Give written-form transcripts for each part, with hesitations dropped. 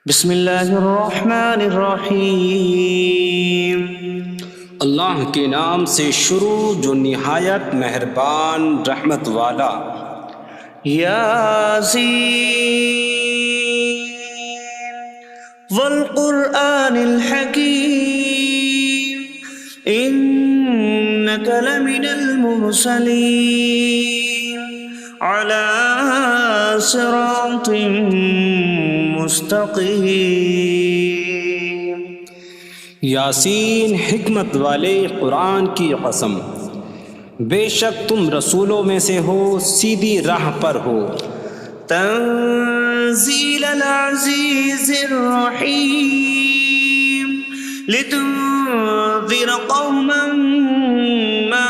بسم اللہ الرحمن الرحیم۔ اللہ کے نام سے شروع جو نہایت مہربان رحمت والا۔ یاسین والقرآن الحکیم انک لمن المرسلین علی صراط مستقیم۔ یاسین حکمت والے قرآن کی قسم، بے شک تم رسولوں میں سے ہو، سیدھی راہ پر ہو۔ تنزیل العزیز الرحیم لتنذر قوما ما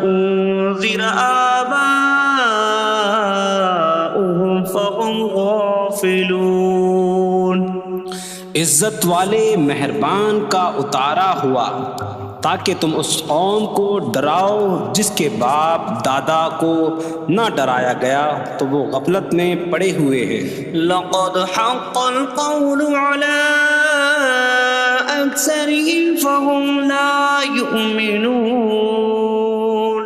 انذر آباؤهم فهم غافلون۔ عزت والے مہربان کا اتارا ہوا تاکہ تم اس قوم کو ڈراؤ جس کے باپ دادا کو نہ ڈرایا گیا تو وہ غفلت میں پڑے ہوئے ہیں۔ لقد حق القول على أكثرهم فهم لا يؤمنون۔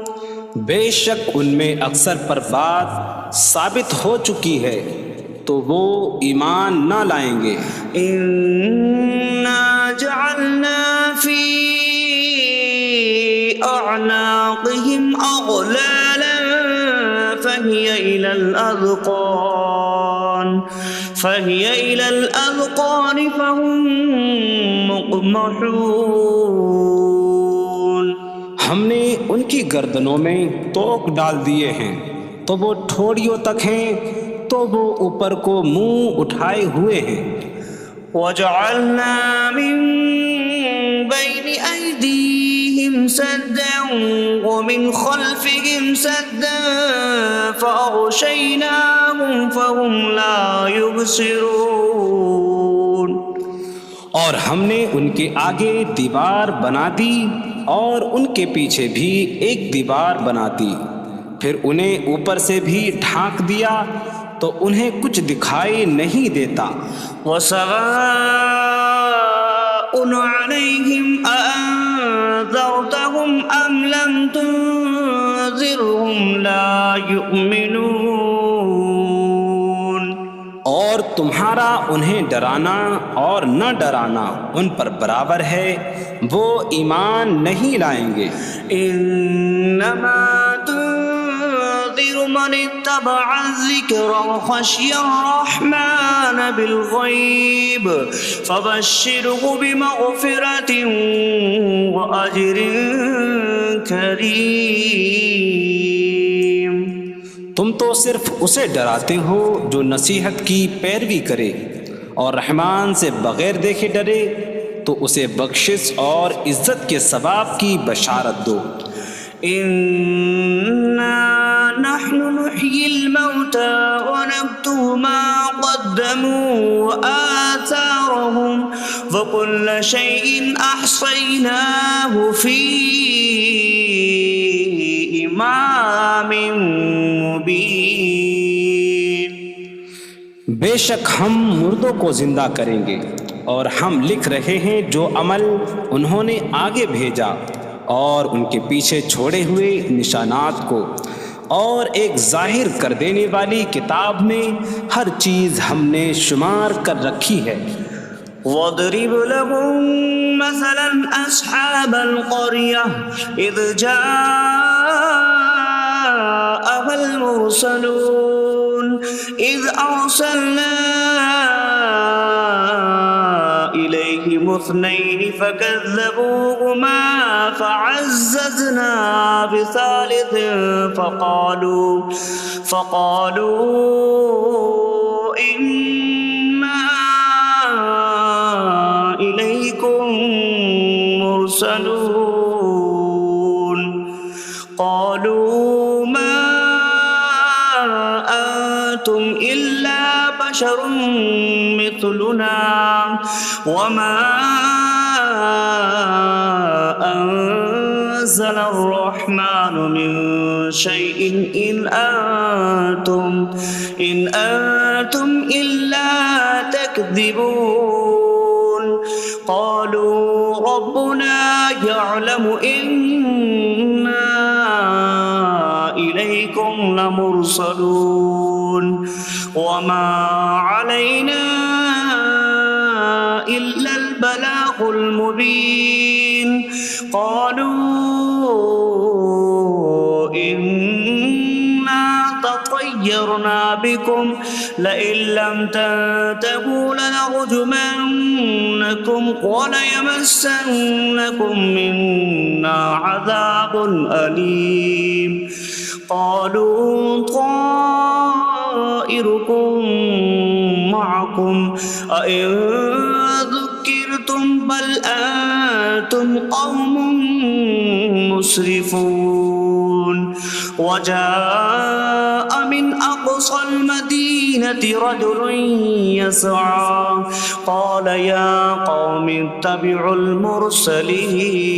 بے شک ان میں اکثر پر بات ثابت ہو چکی ہے تو وہ ایمان نہ لائیں گے۔ إنا جعلنا في أعناقهم أغلالا فهي إلى الأذقان فهم مقمحون۔ ہم نے ان کی گردنوں میں توق ڈال دیے ہیں تو وہ ٹھوڑیوں تک ہیں، تو وہ اوپر کو منہ اٹھائے ہوئے ہیں۔ وجعلنا من بين أيديهم سدا ومن خلفهم سدا فأغشيناهم فهم لا يبصرون۔ اور ہم نے ان کے آگے دیوار بنا دی اور ان کے پیچھے بھی ایک دیوار بنا دی، پھر انہیں اوپر سے بھی ڈھانک دیا تو انہیں کچھ دکھائی نہیں دیتا۔ وسواء عليهم أأنذرتهم أم لم تنذرهم لا يؤمنون۔ اور تمہارا انہیں ڈرانا اور نہ ڈرانا ان پر برابر ہے، وہ ایمان نہیں لائیں گے۔ انما تنذر من اتبع الذکر وخشی الرحمن بالغیب فبشره بمغفرة وأجر کریم۔ تم تو صرف اسے ڈراتے ہو جو نصیحت کی پیروی کرے اور رحمان سے بغیر دیکھے ڈرے، تو اسے بخشش اور عزت کے ثواب کی بشارت دو۔ انا نحن نحيي الموتى ونكتب ما قدموا وآثارهم وكل شيء أحصيناه في إمام مبين۔ بے شک ہم مردوں کو زندہ کریں گے اور ہم لکھ رہے ہیں جو عمل انہوں نے آگے بھیجا اور ان کے پیچھے چھوڑے ہوئے نشانات کو، اور ایک ظاہر کر دینے والی کتاب میں ہر چیز ہم نے شمار کر رکھی ہے۔ وَاضْرِبْ لَهُم مَّثَلًا أَصْحَابَ الْقَرْيَةِ إِذْ جَاءَهَا الْمُرْسَلُونَ إِذْ أَرْسَلْنَا إِلَيْهِمُ اثْنَيْنِ فَكَذَّبُوهُمَا فَعَزَّزْنَا بِثَالِثٍ فَقَالُوا إِنَّا إِلَيْكُمْ مُرْسَلُونَ۔ قَالُوا مَا أَنتُمْ إِلَّا بَشَرٌ مِثْلُنَا وَمَا أَنتُمْ نزل الرحمن من شيء إن أنتم إلا تكذبون قالوا ربنا يعلم إنا إليكم لمرسلون وما علينا إلا البلاغ المبين قالوا إنا تطيرنا بكم لئن لم تنتهوا لنرجمنكم وليمسنكم منا عذاب أليم قالوا طائركم معكم أئن ذكرتم بل أنتم قوم مسرفون وجاء من أقصى المدينة رجل يسعى قال يا قوم اتبعوا المرسلين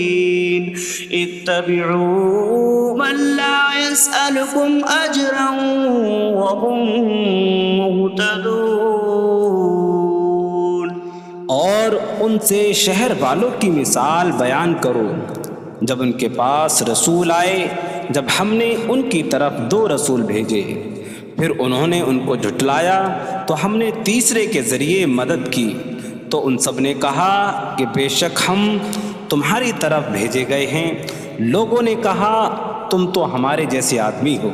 اتبعوا من لا يسألكم أجرا وهم مهتدون اور ان سے شہر والوں کی مثال بیان کرو جب ان کے پاس رسول آئے جب ہم نے ان کی طرف 2 رسول بھیجے پھر انہوں نے ان کو جھٹلایا تو ہم نے تیسرے کے ذریعے مدد کی تو ان سب نے کہا کہ بے شک ہم تمہاری طرف بھیجے گئے ہیں لوگوں نے کہا تم تو ہمارے جیسے آدمی ہو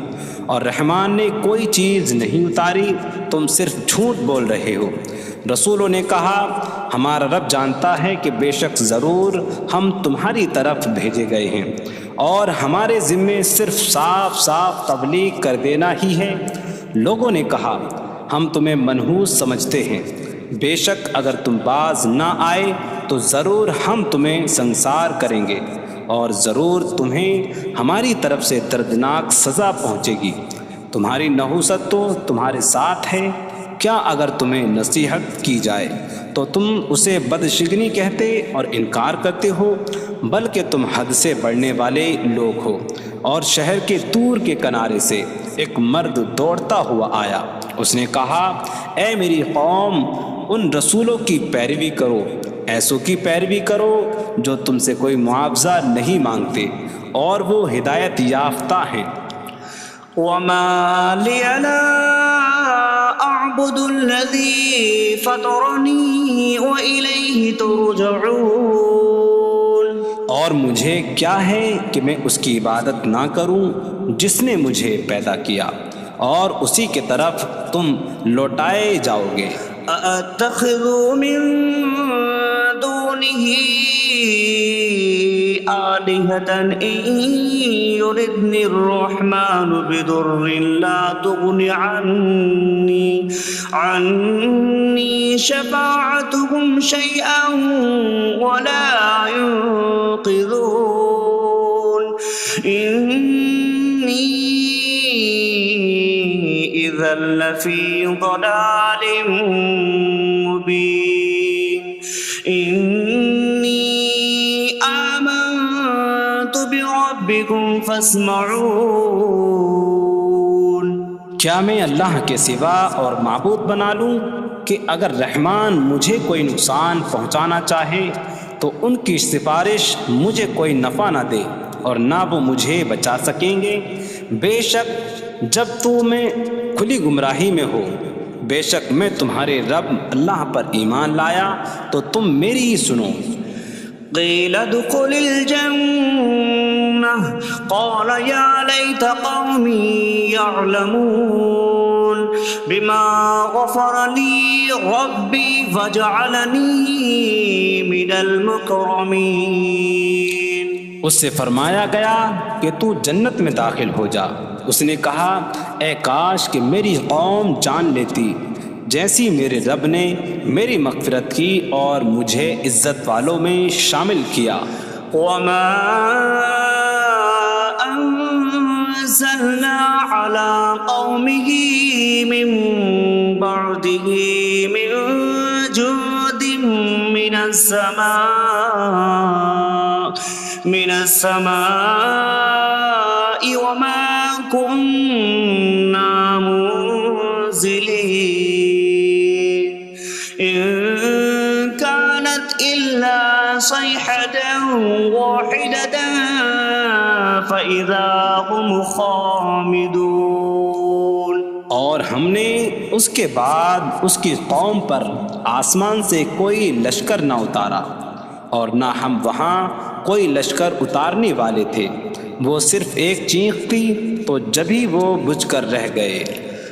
اور رحمان نے کوئی چیز نہیں اتاری تم صرف جھوٹ بول رہے ہو رسولوں نے کہا ہمارا رب جانتا ہے کہ بے شک ضرور ہم تمہاری طرف بھیجے گئے ہیں اور ہمارے ذمے صرف صاف صاف تبلیغ کر دینا ہی ہے لوگوں نے کہا ہم تمہیں منحوس سمجھتے ہیں بے شک اگر تم باز نہ آئے تو ضرور ہم تمہیں سنسار کریں گے اور ضرور تمہیں ہماری طرف سے دردناک سزا پہنچے گی تمہاری نحوست تو تمہارے ساتھ ہے کیا اگر تمہیں نصیحت کی جائے تو تم اسے بدشگنی کہتے اور انکار کرتے ہو بلکہ تم حد سے بڑھنے والے لوگ ہو اور شہر کے دور کے کنارے سے ایک مرد دوڑتا ہوا آیا اس نے کہا اے میری قوم ان رسولوں کی پیروی کرو ایسوں کی پیروی کرو جو تم سے کوئی معاوضہ نہیں مانگتے اور وہ ہدایت یافتہ ہیں وما لي لا أعبد الذي فطرني وإليه ترجعون اور مجھے کیا ہے کہ میں اس کی عبادت نہ کروں جس نے مجھے پیدا کیا اور اسی کی طرف تم لوٹائے جاؤ گے أأتخذ من دونه آلهة إن يردني الرحمن بضر لا تغن عني شفاعتهم شيئا ولا ينقذون إني إذا لفي ضلال مبين إني آمنت بربكم فاسمعون کیا میں اللہ کے سوا اور معبود بنا لوں کہ اگر رحمان مجھے کوئی نقصان پہنچانا چاہے تو ان کی سفارش مجھے کوئی نفع نہ دے اور نہ وہ مجھے بچا سکیں گے بے شک جب میں کھلی گمراہی میں ہو بے شک میں تمہارے رب اللہ پر ایمان لایا تو تم میری ہی سنو قيل ادخل الجنة قال يا ليت قومي يعلمون بما غفر لي ربي فجعلني من المكرمين اس سے فرمایا گیا کہ تو جنت میں داخل ہو جا اس نے کہا اے کاش کہ میری قوم جان لیتی جیسی میرے رب نے میری مغفرت کی اور مجھے عزت والوں میں شامل کیا وما أنزلنا على قومه من بعده من جود من السماء من السماء وما كنا منزلين إن كانت إلا صيحة واحدة فإذا هم خامدون۔ اور ہم نے اس کے بعد اس کی قوم پر آسمان سے کوئی لشکر نہ اتارا، اور نہ ہم وہاں کوئی لشکر اتارنے والے تھے، وہ صرف ایک چیخ تھی تو جبھی وہ بجھ کر رہ گئے۔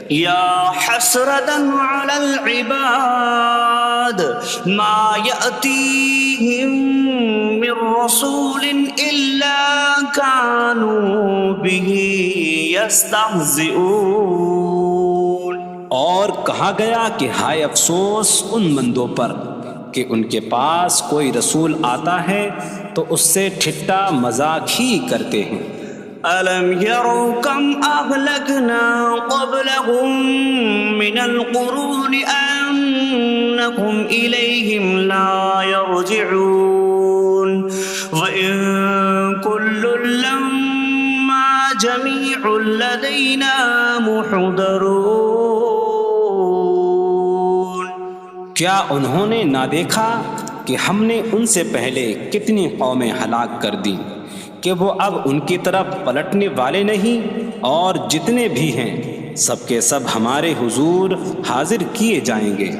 یا حسرة على العباد ما يأتيهم من رسول إلا كانوا به يستهزئون۔ اور کہا گیا کہ ہائے افسوس ان بندوں پر کہ ان کے پاس کوئی رسول آتا ہے تو اس سے ٹھٹا مذاق ہی کرتے ہیں۔ أَلَمْ يَرَوْا كَمْ أَهْلَكْنَا قَبْلَهُمْ مِنَ الْقُرُونِ أَنَّكُمْ إِلَيْهِمْ لَا يَرْجِعُونَ وَإِن كُلٌّ لَّمَّا جَمِيعٌ لَّدَيْنَا مُحْضَرُونَ۔ کیا انہوں نے نہ دیکھا کہ ہم نے ان سے پہلے کتنی قومیں ہلاک کر دیں کہ وہ اب ان کی طرف پلٹنے والے نہیں، اور جتنے بھی ہیں سب کے سب ہمارے حضور حاضر کیے جائیں گے۔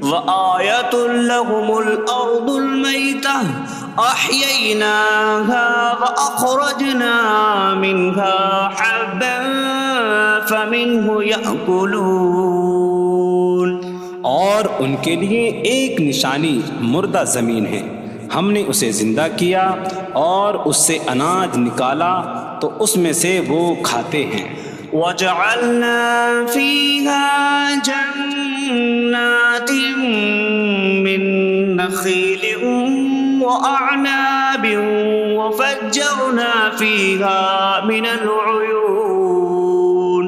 وَآيَةٌ لَّهُمُ الْأَرْضُ الْمَيْتَةُ أَحْيَيْنَاهَا وَأَخْرَجْنَا مِنْهَا حَبًّا فَمِنْهُ يَأْكُلُونَ۔ اور ان کے لیے ایک نشانی مردہ زمین ہے، ہم نے اسے زندہ کیا اور اس سے اناج نکالا تو اس میں سے وہ کھاتے ہیں۔ وَجَعَلْنَا فِيهَا جَنَّاتٍ مِّن نَّخِيلٍ وَأَعْنَابٍ وَفَجَّرْنَا فِيهَا مِنَ الْعُيُونِ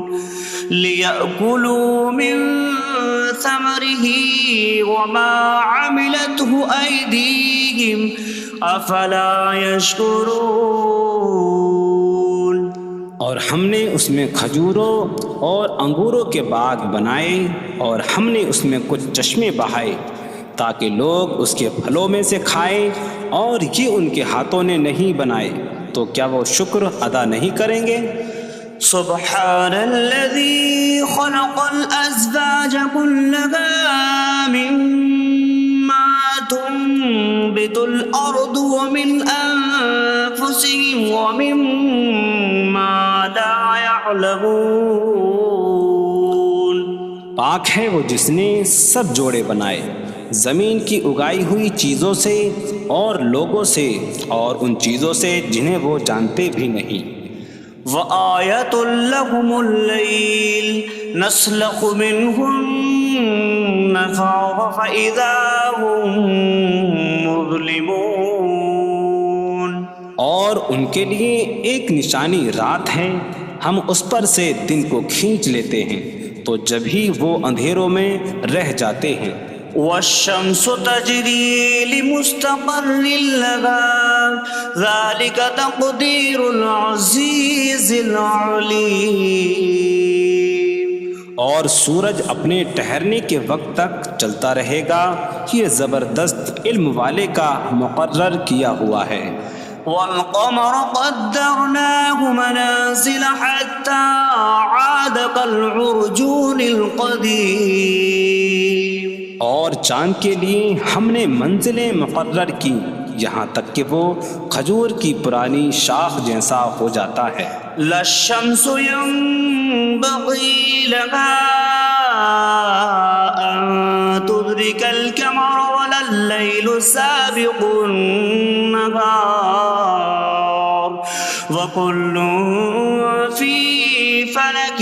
لِيَأْكُلُوا مِن ثَمَرِهِ وَمَا عَمِلَتْهُ أَيْدِيهِمْ أَفَلَا يَشْكُرُونَ۔ اور ہم نے اس میں کھجوروں اور انگوروں کے باغ بنائے، اور ہم نے اس میں کچھ چشمے بہائے تاکہ لوگ اس کے پھلوں میں سے کھائیں، اور یہ ان کے ہاتھوں نے نہیں بنائے، تو کیا وہ شکر ادا نہیں کریں گے؟ سبحان الذي خلق الأزواج كلها مما تنبت الأرض ومن أنفسهم ومما لا يعلمون۔ پاک ہے وہ جس نے سب جوڑے بنائے زمین کی اگائی ہوئی چیزوں سے اور لوگوں سے اور ان چیزوں سے جنہیں وہ جانتے بھی نہیں۔ وَآيَةٌ لَّهُمُ اللَّيْلُ نَسْلَخُ مِنْهُ النَّهَارَ فَإِذَا هُم مُظْلِمُونَ۔ اور ان کے لیے ایک نشانی رات ہے، ہم اس پر سے دن کو کھینچ لیتے ہیں تو جبھی وہ اندھیروں میں رہ جاتے ہیں۔ وَالشَّمْسُ تَجْرِي لِمُسْتَقَرٍّ لَّهَا ذَلِكَ تَقْدِيرُ الْعَزِيزِ الْعَلِيمِ۔ اور سورج اپنے ٹھہرنے کے وقت تک چلتا رہے گا، یہ زبردست علم والے کا مقرر کیا ہوا ہے۔ وَالْقَمَرَ قَدَّرْنَاهُ مَنَازِلَ حَتَّى عَادَ كَالْعُرْجُونِ الْقَدِيمِ۔ اور چاند کے لیے ہم نے منزلیں مقرر کی یہاں تک کہ وہ کھجور کی پرانی شاخ جیسا ہو جاتا ہے۔ لا الشمس ينبغي لها أن تدرك القمر ولا الليل سابق النهار وكل في فلك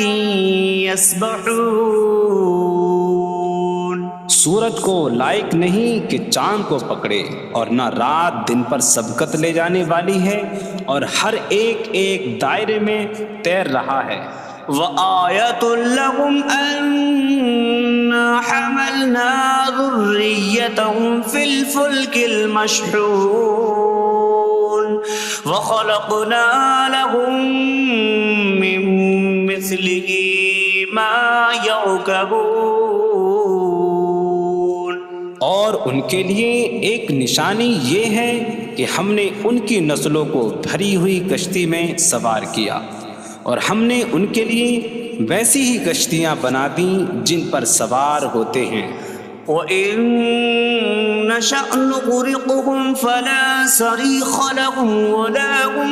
يسبحون۔ سورج کو لائق نہیں کہ چاند کو پکڑے، اور نہ رات دن پر سبقت لے جانے والی ہے، اور ہر ایک ایک دائرے میں تیر رہا ہے۔ وَآيَةٌ لَّهُمْ أَنَّا حَمَلْنَا ذُرِّيَّتَهُمْ فِي الْفُلْكِ الْمَشْحُونِ۔ وخلقنا لهم من مثله ما يركبون. اور ان کے لیے ایک نشانی یہ ہے کہ ہم نے ان کی نسلوں کو بھری ہوئی کشتی میں سوار کیا، اور ہم نے ان کے لیے ویسی ہی کشتیاں بنا دیں جن پر سوار ہوتے ہیں. وَإِن نَّشَأْ نُغْرِقْهُمْ فَلَا صَرِيخَ لَهُمْ وَلَا هُمْ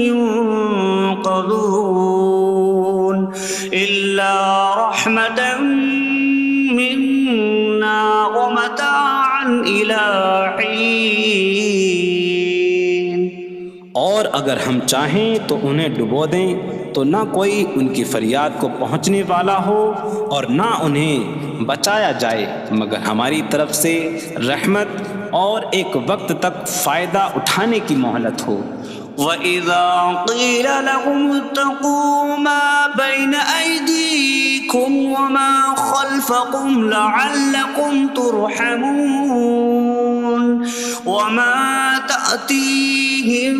يُنقَذُونَ إِلَّا رَحْمَةً مِّنَّا وَمَتَاعًا إِلَىٰ حِينٍ. اور اگر ہم چاہیں تو انہیں ڈبو دیں تو نہ کوئی ان کی فریاد کو پہنچنے والا ہو اور نہ انہیں بچایا جائے مگر ہماری طرف سے رحمت اور ایک وقت تک فائدہ اٹھانے کی مہلت ہو. وَإِذَا قِيلَ لَهُمُ اتَّقُوا مَا بَيْنَ أَيْدِيكُمْ وَمَا خَلْفَكُمْ لَعَلَّكُمْ تُرْحَمُونَ وَمَا تَأْتِيهِم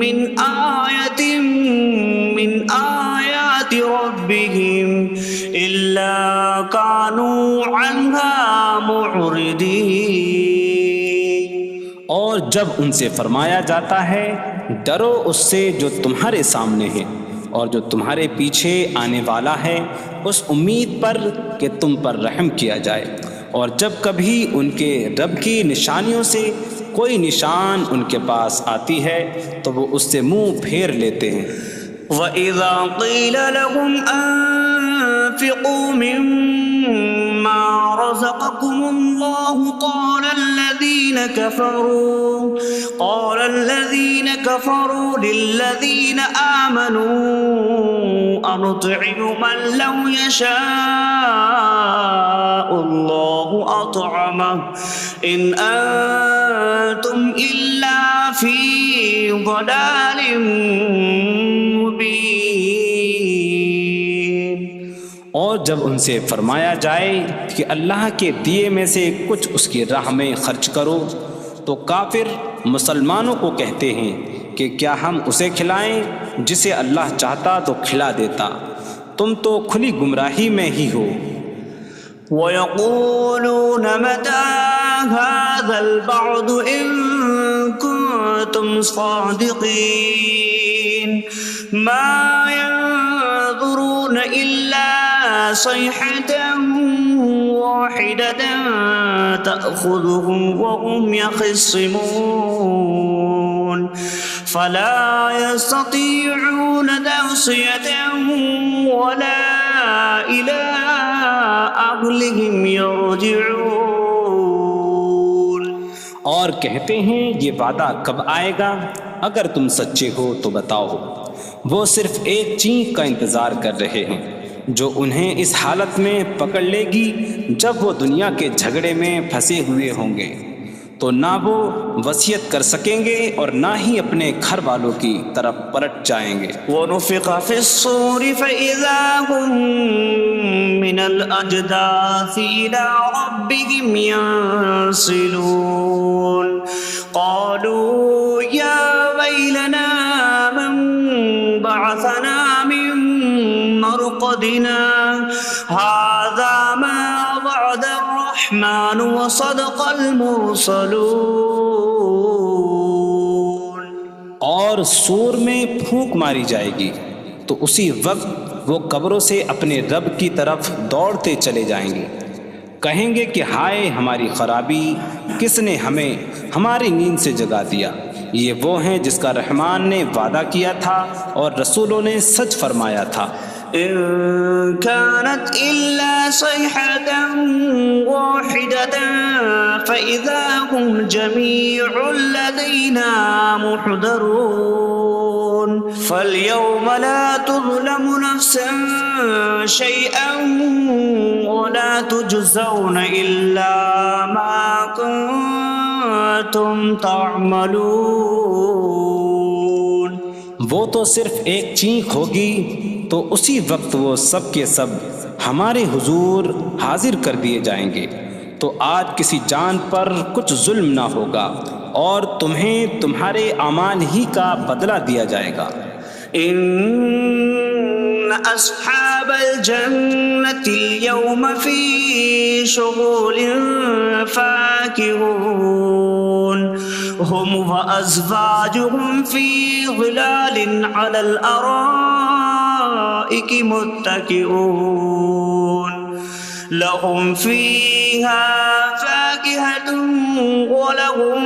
مِّنْ آيَةٍ مِّنْ آيَاتِ رَبِّهِمْ إِلَّا كَانُوا عَنْهَا مُعْرِضِينَ. اور جب ان سے فرمایا جاتا ہے ڈرو اس سے جو تمہارے سامنے ہے اور جو تمہارے پیچھے آنے والا ہے، اس امید پر کہ تم پر رحم کیا جائے، اور جب کبھی ان کے رب کی نشانیوں سے کوئی نشان ان کے پاس آتی ہے تو وہ اس سے منہ پھیر لیتے ہیں. وَإِذَا قِيلَ لَهُمْ أَنفِقُوا مِمَّا رَزَقَكُمُ اللَّهُ قَالَ الَّذِينَ كَفَرُوا لِلَّذِينَ آمَنُوا أَنُطْعِمُ مَن لَّوْ يَشَاءُ اللَّهُ أَطْعَمَهُ إِنْ أَنتُمْ إِلَّا فِي ضَلَالٍ مبین. اور جب ان سے فرمایا جائے کہ اللہ کے دیے میں سے کچھ اس کی راہ میں خرچ کرو تو کافر مسلمانوں کو کہتے ہیں کہ کیا ہم اسے کھلائیں جسے اللہ چاہتا تو کھلا دیتا، تم تو کھلی گمراہی میں ہی ہو. وَيَقُولُونَ مَتَىٰ هَٰذَا الْوَعْدُ إِن كُنتُمْ صَادِقِينَ مَا يَنظُرُونَ إِلَّا صَيْحَةً وَاحِدَةً تَأْخُذُهُمْ وَهُمْ يَخِصِّمُونَ فَلَا يَسْتَطِيعُونَ تَوْصِيَةً وَلَا إِلَىٰ أَهْلِهِمْ يَرْجِعُونَ. اور کہتے ہیں یہ وعدہ کب آئے گا؟ اگر تم سچے ہو تو بتاؤ. وہ صرف ایک چینک کا انتظار کر رہے ہیں جو انہیں اس حالت میں پکڑ لے گی جب وہ دنیا کے جھگڑے میں پھنسے ہوئے ہوں گے، تو نہ وہ وصیت کر سکیں گے اور نہ ہی اپنے گھر والوں کی طرف پلٹ جائیں گے. وَنُفِخَ فِي الصُّورِ فَإِذَا هُم مِّنَ الْأَجْدَاثِ إِلَىٰ رَبِّهِمْ يَنسِلُونَ قَالُوا يَا وَيْلَنَا مَن بَعَثَنَا مِن مَّرْقَدِنَا هَٰذَا مَا وَعَدَ الرَّحْمَٰنُ وَصَدَقَ الْمُرْسَلُونَ. اور سور میں پھونک ماری جائے گی تو اسی وقت وہ قبروں سے اپنے رب کی طرف دوڑتے چلے جائیں گے، کہیں گے کہ ہائے ہماری خرابی، کس نے ہمیں ہماری نیند سے جگا دیا. یہ وہ ہیں جس کا رحمان نے وعدہ کیا تھا اور رسولوں نے سچ فرمایا تھا. إن كانت إلا صيحة واحدة فإذا هم جميع لدينا محضرون فاليوم لا تظلم نفس شيئا ولا تجزون إلا ما كنتم تعملون. وہ تو صرف ایک چینک ہوگی تو اسی وقت وہ سب کے سب ہمارے حضور حاضر کر دیے جائیں گے، تو آج کسی جان پر کچھ ظلم نہ ہوگا اور تمہیں تمہارے اعمال ہی کا بدلہ دیا جائے گا۔ إن أصحاب الجنة اليوم في شغل فاكهون هم وأزواجهم في ظلال على الأرائك متكئون لهم فيها فاكهة ولهم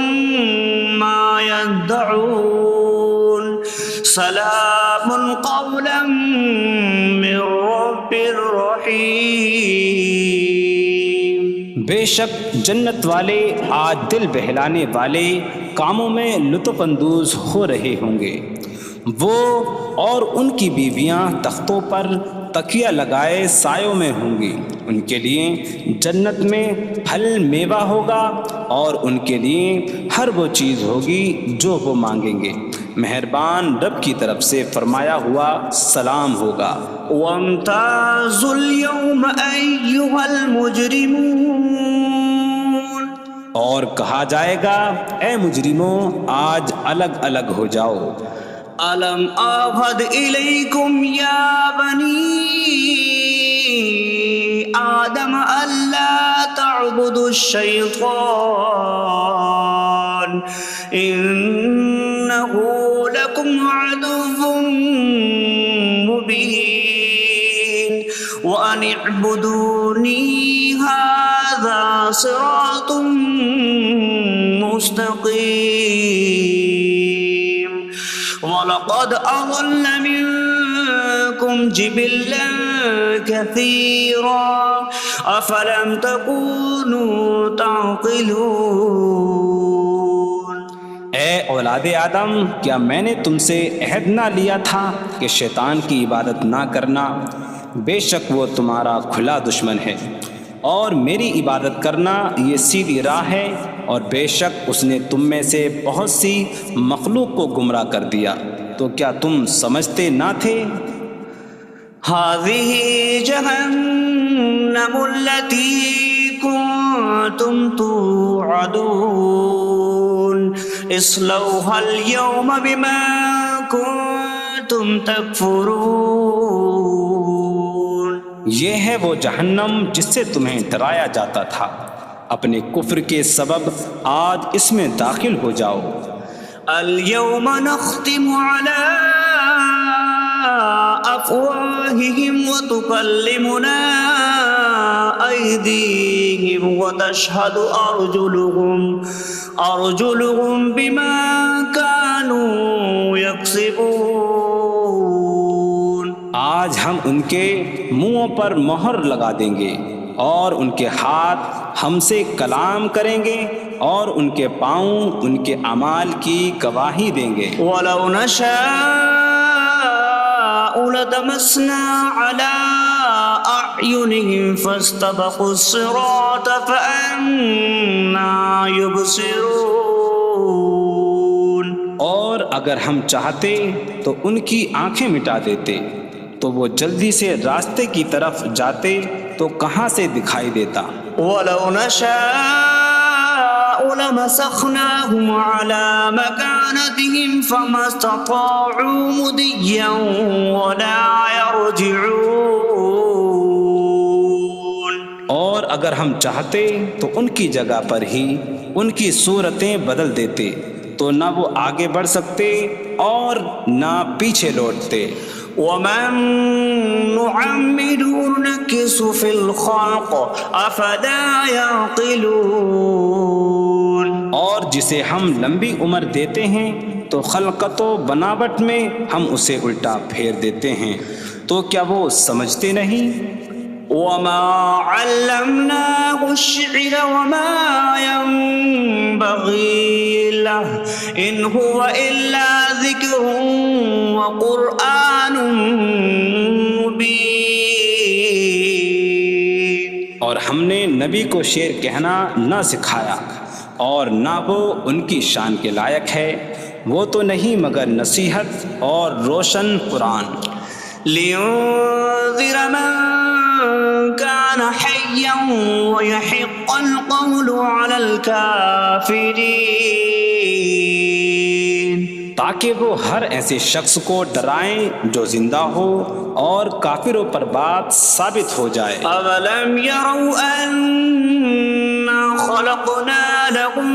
ما يدعون سلام قولا من رب رحیم۔ بے شک جنت والے آج دل بہلانے والے کاموں میں لطف اندوز ہو رہے ہوں گے۔ وہ اور ان کی بیویاں تختوں پر تکیہ لگائے سایوں میں ہوں گی۔ ان کے لیے جنت میں پھل میوہ ہوگا اور ان کے لیے ہر وہ چیز ہوگی جو وہ مانگیں گے۔ مہربان رب کی طرف سے فرمایا ہوا سلام ہوگا۔ وامتازوا اليوم أيها المجرمون، اور کہا جائے گا اے مجرموں آج الگ الگ ہو جاؤ۔ ألم أعهد إليكم يا بني آدم ألا تعبدوا الشيطان إنه لكم عدو مبين وأن اعبدوني هذا صراط مستقيم وَلَقَدْ أَضَلَّ مِنكُمْ جِبِلًّا كَثِيرًا أَفَلَمْ تَكُونُوا تَعْقِلُونَ۔ اے اولاد آدم، کیا میں نے تم سے عہد نہ لیا تھا کہ شیطان کی عبادت نہ کرنا؟ بے شک وہ تمہارا کھلا دشمن ہے، اور میری عبادت کرنا یہ سیدھی راہ ہے، اور بے شک اس نے تم میں سے بہت سی مخلوق کو گمراہ کر دیا، تو کیا تم سمجھتے نہ تھے؟ هذه جهنم التي كنتم توعدون اصلوها اليوم بما كنتم تكفرون۔ یہ ہے وہ جہنم جس سے تمہیں ڈرایا جاتا تھا، اپنے کفر کے سبب آج اس میں داخل ہو جاؤ۔ اليوم نختم على أفواههم وتكلمنا أيديهم وتشهد أرجلهم بما كانوا يكسبون۔ آج ہم ان کے منہوں پر مہر لگا دیں گے، اور ان کے ہاتھ ہم سے کلام کریں گے، اور ان کے پاؤں ان کے اعمال کی گواہی دیں گے۔ وَلَوْ نَشَاءُ لَطَمَسْنَا عَلَىٰ أَعْيُنِهِمْ فَاسْتَبَقُوا الصِّرَاطَ فَأَنَّىٰ يُبْصِرُونَ۔ اور اگر ہم چاہتے تو ان کی آنکھیں مٹا دیتے، تو وہ جلدی سے راستے کی طرف جاتے تو کہاں سے دکھائی دیتا۔ وَلَوْ نَشَاءُ لَمَسَخْنَاهُمْ عَلَىٰ مَكَانَتِهِمْ فَمَا اسْتَطَاعُوا مُضِيًّا وَلَا يَرْجِعُونَ۔ اور اگر ہم چاہتے تو ان کی جگہ پر ہی ان کی صورتیں بدل دیتے، تو نہ وہ آگے بڑھ سکتے اور نہ پیچھے لوٹتے۔ وَمَن نُّعَمِّرْهُ نُنَكِّسْهُ فِي الْخَلْقِ أَفَلَا يَعْقِلُونَ۔ اور جسے ہم لمبی عمر دیتے ہیں تو خلقت و بناوٹ میں ہم اسے الٹا پھیر دیتے ہیں، تو کیا وہ سمجھتے نہیں؟ وَمَا عَلَّمْنَاهُ الشِّعْرَ وَمَا يَنبَغِي لَهُ إِنْ هُوَ إِلَّا ذِكْرٌ وَقُرْآنٌ مُّبِينٌ۔ اور ہم نے نبی کو شعر کہنا نہ سکھایا، اور نہ وہ ان کی شان کے لائق ہے، وہ تو نہیں مگر نصیحت اور روشن قرآن۔ لِيُنذِرَ مَن كَانَ حَيًّا حيا ويحق القول على الكافرين تاکہ وہ ہر ایسے شخص کو ڈرائیں جو زندہ ہو اور کافروں پر بات ثابت ہو جائے۔ أولم يروا أنا خلقنا لهم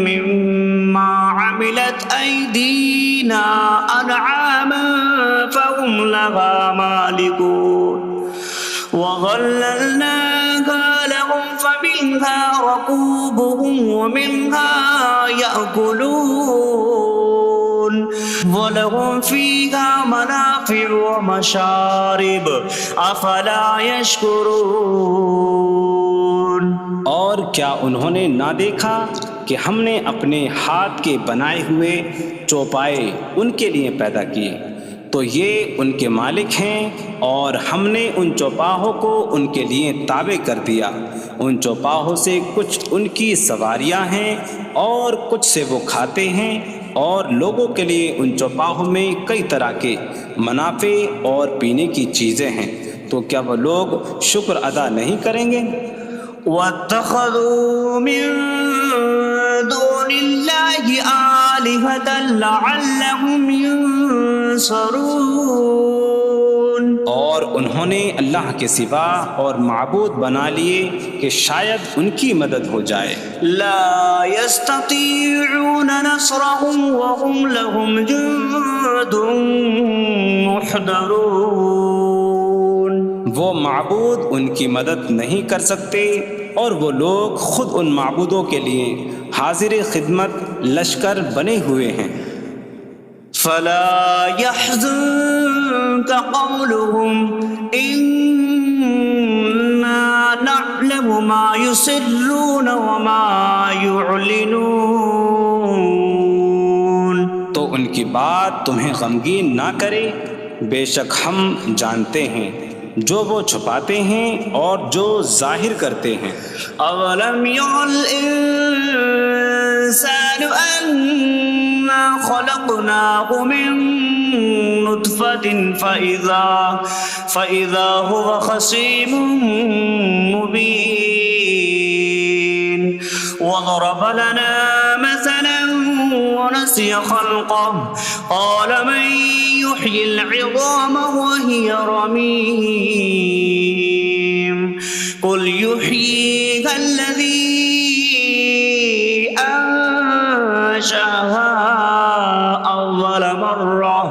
مما عملت أيدينا أنعاما فهم لها مالكون وظللناها لهم فمنها ركوبهم ومنها يأكلون وَلَهُمْ فِيهَا مَنَافِعُ وَمَشَارِبُ أَفَلَا يَشْكُرُونَ۔ اور کیا انہوں نے نہ دیکھا کہ ہم نے اپنے ہاتھ کے بنائے ہوئے چوپائے ان کے لیے پیدا کیے، تو یہ ان کے مالک ہیں، اور ہم نے ان چوپاہوں کو ان کے لیے تابع کر دیا۔ ان چوپاہوں سے کچھ ان کی سواریاں ہیں اور کچھ سے وہ کھاتے ہیں، اور لوگوں کے لیے ان چوپاہوں میں کئی طرح کے منافع اور پینے کی چیزیں ہیں، تو کیا وہ لوگ شکر ادا نہیں کریں گے؟ وَاتَّخَذُوا مِن دُونِ اللَّهِ آلِهَةً لَعَلَّهُمْ يُنصَرُونَ۔ اور انہوں نے اللہ کے سوا اور معبود بنا لیے کہ شاید ان کی مدد ہو جائے۔ لا يستطيعون نصرهم وهم لهم جند محضرون۔ وہ معبود ان کی مدد نہیں کر سکتے، اور وہ لوگ خود ان معبودوں کے لیے حاضر خدمت لشکر بنے ہوئے ہیں۔ فلا يحزنك قولهم إنا نعلم ما يسرون وما يعلنون۔ تو ان کی بات تمہیں غمگین نہ کرے، بے شک ہم جانتے ہیں جو وہ چھپاتے ہیں اور جو ظاہر کرتے ہیں۔ اولم ير الانسان انا خلقناه من نطفة فإذا هو خصيم مبين وضرب لنا مثلا ونسي خلقه قال من يحيي العظام وهي رميم قل يحييها الذي أنشأها أول مرة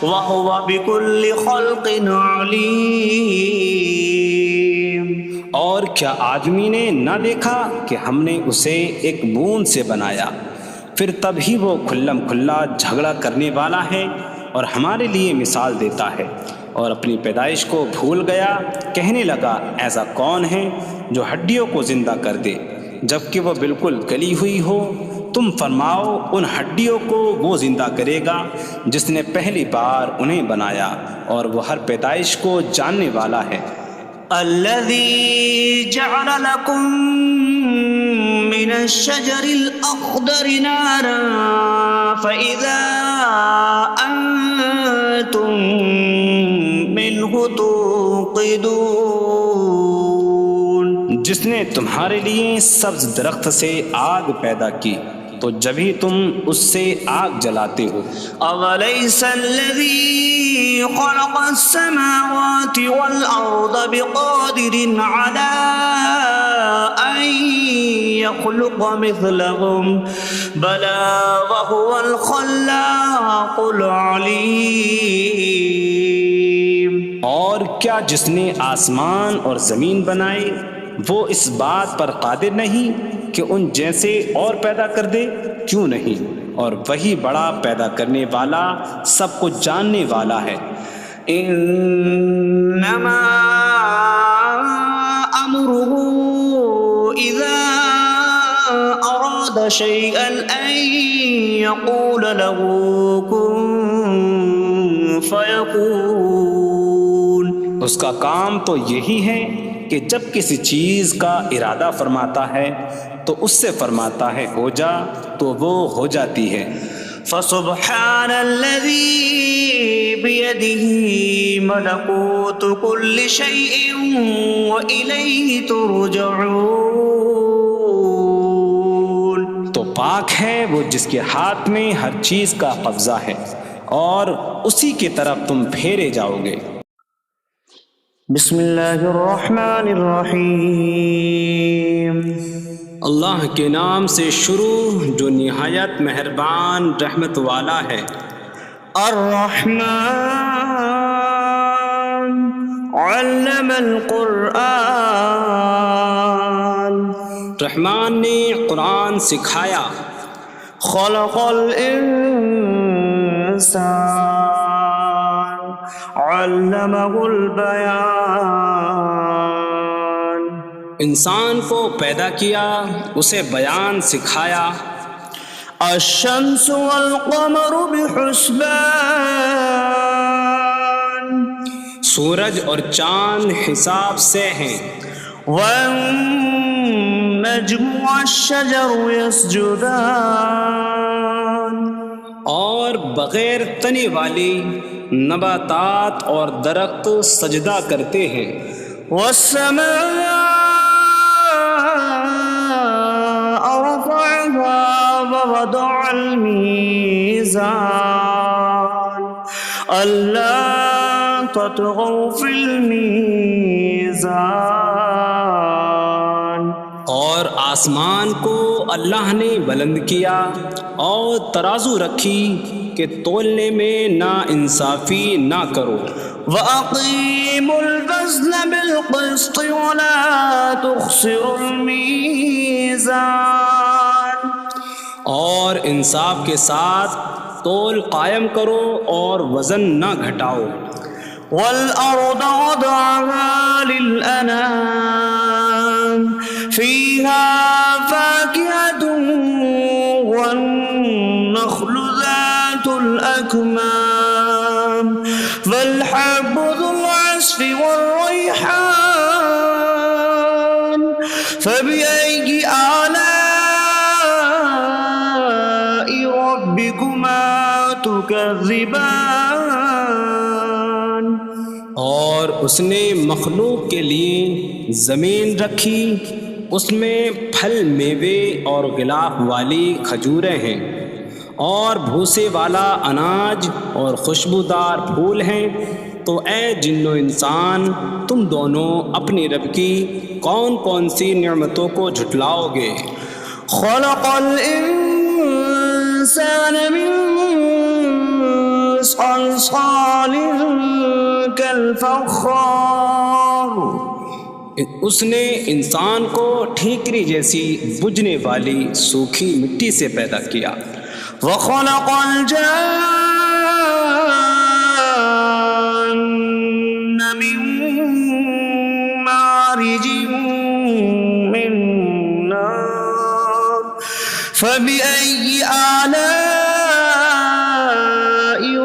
وهو بكل خلق عليم۔ اور کیا آدمی نے نہ دیکھا کہ ہم نے اسے ایک بوند سے بنایا، پھر تب ہی وہ کھلم کھلا جھگڑا کرنے والا ہے اور ہمارے لیے مثال دیتا ہے، اور اپنی پیدائش کو بھول گیا، کہنے لگا ایسا کون ہے جو ہڈیوں کو زندہ کر دے جبکہ وہ بالکل گلی ہوئی ہو؟ تم فرماؤ ان ہڈیوں کو وہ زندہ کرے گا جس نے پہلی بار انہیں بنایا، اور وہ ہر پیدائش کو جاننے والا ہے۔ الذي جعل لكم من الشجر الأخضر نارا فإذا أنتم منه توقدون۔ جس نے تمہارے لیے سبز درخت سے آگ پیدا کی تو جبھی تم اس سے آگ جلاتے ہو۔ أَوَلَيْسَ الَّذِي خَلَقَ السَّمَاوَاتِ وَالْأَرْضَ بِقَادِرٍ عَلَىٰ أَن يَخْلُقَ مِثْلَهُم بَلَىٰ وَهُوَ الْخَلَّاقُ الْعَلِيمُ۔ اور کیا جس نے آسمان اور زمین بنائے وہ اس بات پر قادر نہیں کہ ان جیسے اور پیدا کر دے؟ کیوں نہیں، اور وہی بڑا پیدا کرنے والا سب کچھ جاننے والا ہے۔ انما امره اذا اراد شيئا ان يقول له كن فيكون۔ اس کا کام تو یہی ہے کہ جب کسی چیز کا ارادہ فرماتا ہے تو اس سے فرماتا ہے ہو جا، تو وہ ہو جاتی ہے۔ فسبحان الذي بيده ملكوت كل شيء وإليه ترجعون. تو پاک ہے وہ جس کے ہاتھ میں ہر چیز کا قبضہ ہے اور اسی کی طرف تم پھیرے جاؤ گے. بسم اللہ الرحمن الرحیم. اللہ کے نام سے شروع جو نہایت مہربان رحمت والا ہے. الرحمن علم القرآن. رحمان نے قرآن سکھایا. خلق الانسان علمہ البیان. انسان کو پیدا کیا اسے بیان سکھایا. الشمس والقمر بحسبان. سورج اور چاند حساب سے ہیں. والنجم والشجر يسجدان. اور بغیر تنے والی نباتات اور درخت سجدہ کرتے ہیں. والسماء رفعها ووضع الميزان ألا تطغوا في الميزان. اور آسمان کو اللہ نے بلند کیا اور ترازو رکھی کہ تولنے میں نا انصافی نہ کرو. وَأَقِيمُوا الْوَزْنَ بِالْقِسْطِ وَلَا تُخْسِرُوا الْمِيزَانَ. اور انصاف کے ساتھ تول قائم کرو اور وزن نہ گھٹاؤ. وَالْأَرْضَ وَضَعَهَا لِلْأَنَامِ فِيهَا فَاكِهَةٌ وَالنَّخْلُ ذَاتُ الْأَكْمَامِ وَالْحَبُّ ذُو الْعَصْفِ وَالرَّيْحَانُ فَبِأَيِّ آلَاءِ رَبِّكُمَا تُكَذِّبَانِ. اور اس نے مخلوق کے لیے زمین رکھی، اس میں پھل میوے اور غلاف والی کھجوریں ہیں اور بھوسے والا اناج اور خوشبودار پھول ہیں. تو اے جن و انسان تم دونوں اپنی رب کی کون کون سی نعمتوں کو جھٹلاؤ گے. خلق الانسان من صلصال کالفخار. اس نے انسان کو ٹھیکری جیسی بجھنے والی سوکھی مٹی سے پیدا کیا. وخلق الجان من مارج من نار فبأي آلاء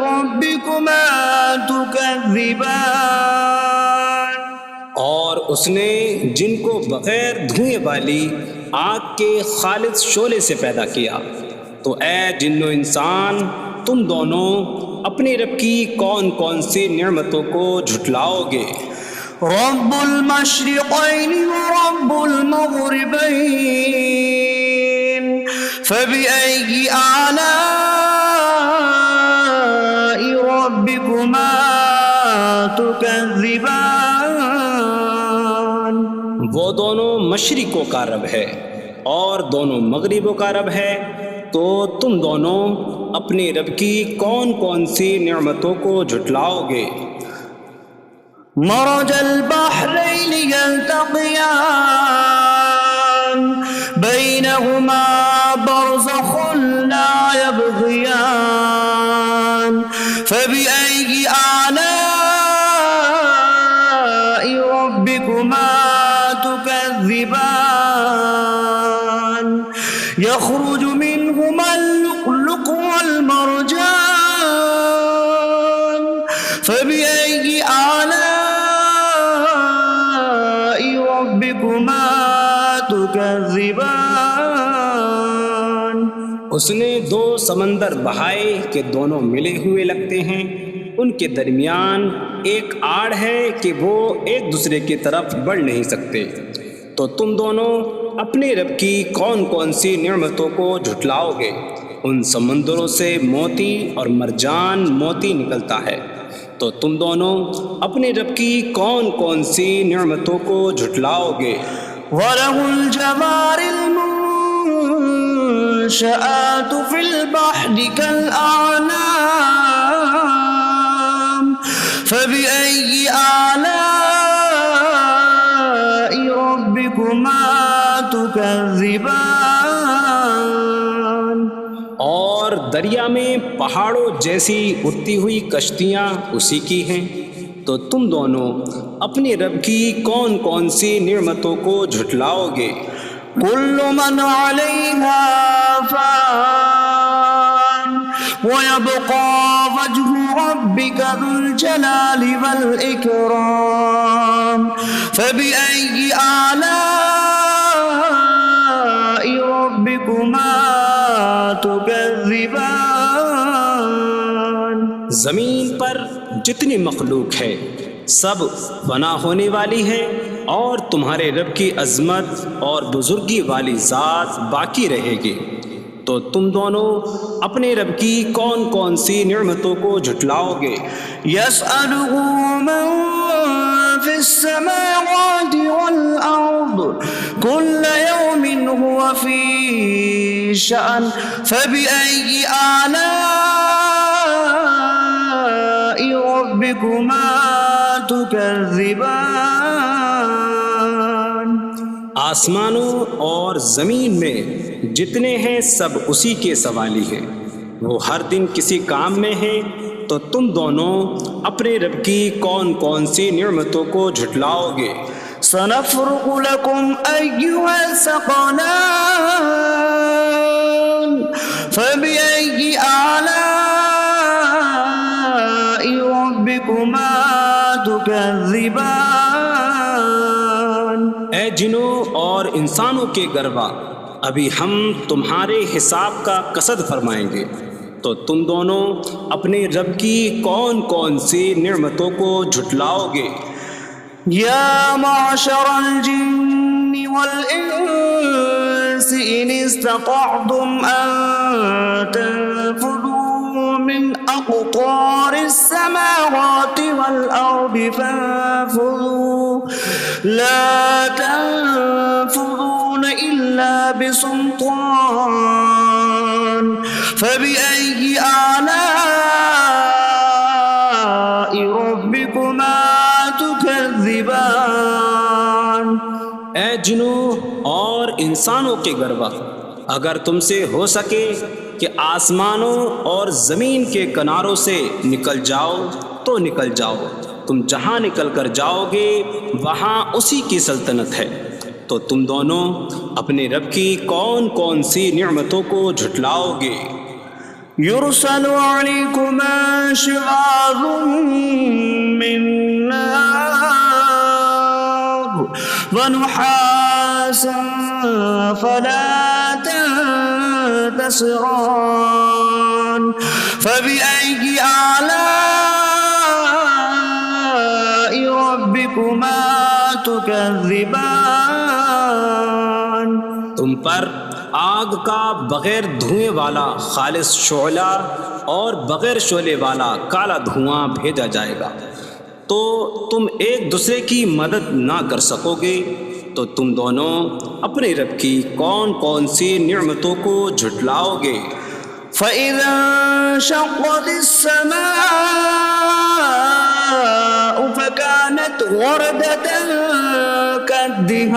ربكما تكذبان. اور اس نے جن کو بغیر دھوئیں والی آگ کے خالص شعلے سے پیدا کیا. تو اے جن و انسان تم دونوں اپنی رب کی کون کون سی نعمتوں کو جھٹلاؤ گے. رب المشرقین ورب المغربین فبأي آلاء ربكما تكذبان. وہ دونوں مشرقوں کا رب ہے اور دونوں مغربوں کا رب ہے. تو تم دونوں اپنی رب کی کون کون سی نعمتوں کو جھٹلاؤ گے. مرج البحرین یلتقیان بینہما برزخ لا یبغیان فبأي آلاء ربكما تكذبان. يخرج منهما اللؤلؤ والمرجان فبأي آلاء ربكما تكذبان. اس نے 2 سمندر بہائے کہ دونوں ملے ہوئے لگتے ہیں، ان کے درمیان ایک آڑ ہے کہ وہ ایک دوسرے کی طرف بڑھ نہیں سکتے، تو تم دونوں اپنے رب کی کون کون سی نعمتوں کو جھٹلاؤ گے؟ ان سمندروں سے موتی اور مرجان موتی نکلتا ہے، تو تم دونوں اپنے رب کی کون کون سی نعمتوں کو جھٹلاؤ گے؟ وَلَهُ الْجَوَارِ الْمُنشَآتُ فِي الْبَحْرِ كَالْأَعْلَامِ فَبِأَيِّ آلَاءِ رَبِّكُمَا تُكَذِّبَانِ۔ اور دریا میں پہاڑوں جیسی اڑتی ہوئی کشتیاں اسی کی ہیں، تو تم دونوں اپنے رب کی کون کون سی نعمتوں کو جھٹلاؤ گے؟ كل من عليها فان ويبقى وجه ربك ذو الجلال والإكرام فبأي آلاء ربكما تكذبان۔ زمین پر جتنی مخلوق ہے سب فنا ہونے والی ہے، اور تمہارے رب کی عظمت اور بزرگی والی ذات باقی رہے گی، تو تم دونوں اپنے رب کی کون کون سی نعمتوں کو جھٹلاؤ گے؟ يسأله من في السماوات والأرض كل يوم هو في شأن فبأي آلاء ربكما تكذبان۔ آسمانوں اور زمین میں جتنے ہیں سب اسی کے سوالی ہیں، وہ ہر دن کسی کام میں ہیں، تو تم دونوں اپنے رب کی کون کون سی نعمتوں کو جھٹلاؤ گے؟ سنفرغ لكم أيها الثقلان فبأي آلاء ربكما تكذبان۔ اے جنوں اور انسانوں کے گروہ، ابھی ہم تمہارے حساب کا قصد فرمائیں گے، تو تم دونوں اپنے رب کی کون کون سی نعمتوں کو جھٹلاؤ گے؟ يا معشر الجن والإنس إن استطعتم أن تنفذوا من أقطار السماوات والأرض فانفذوا لا تنفذون إلا بسلطان فبأي آلاء ربكما تكذبان۔ اے جنوں اور انسانوں کے گروہ، اگر تم سے ہو سکے کہ آسمانوں اور زمین کے کناروں سے نکل جاؤ تو نکل جاؤ، تم جہاں نکل کر جاؤ گے وہاں اسی کی سلطنت ہے، تو تم دونوں اپنے رب کی کون کون سی نعمتوں کو جھٹلاؤ گے؟ يرسل عليكما شواظ من نار ونحاسا فلا تنتصران فبأي آلاء ربكما تكذبان۔ تم پر آگ کا بغیر دھوئیں والا خالص شعلہ اور بغیر شعلے والا کالا دھواں بھیجا جائے گا، تو تم ایک دوسرے کی مدد نہ کر سکو گے، تو تم دونوں اپنے رب کی کون کون سی نعمتوں کو جھٹلاؤ گے؟ فَإِذَا انشَقَّتِ السَّمَاءُ فَكَانَتْ وَرْدَةً كَالدِّهَانِ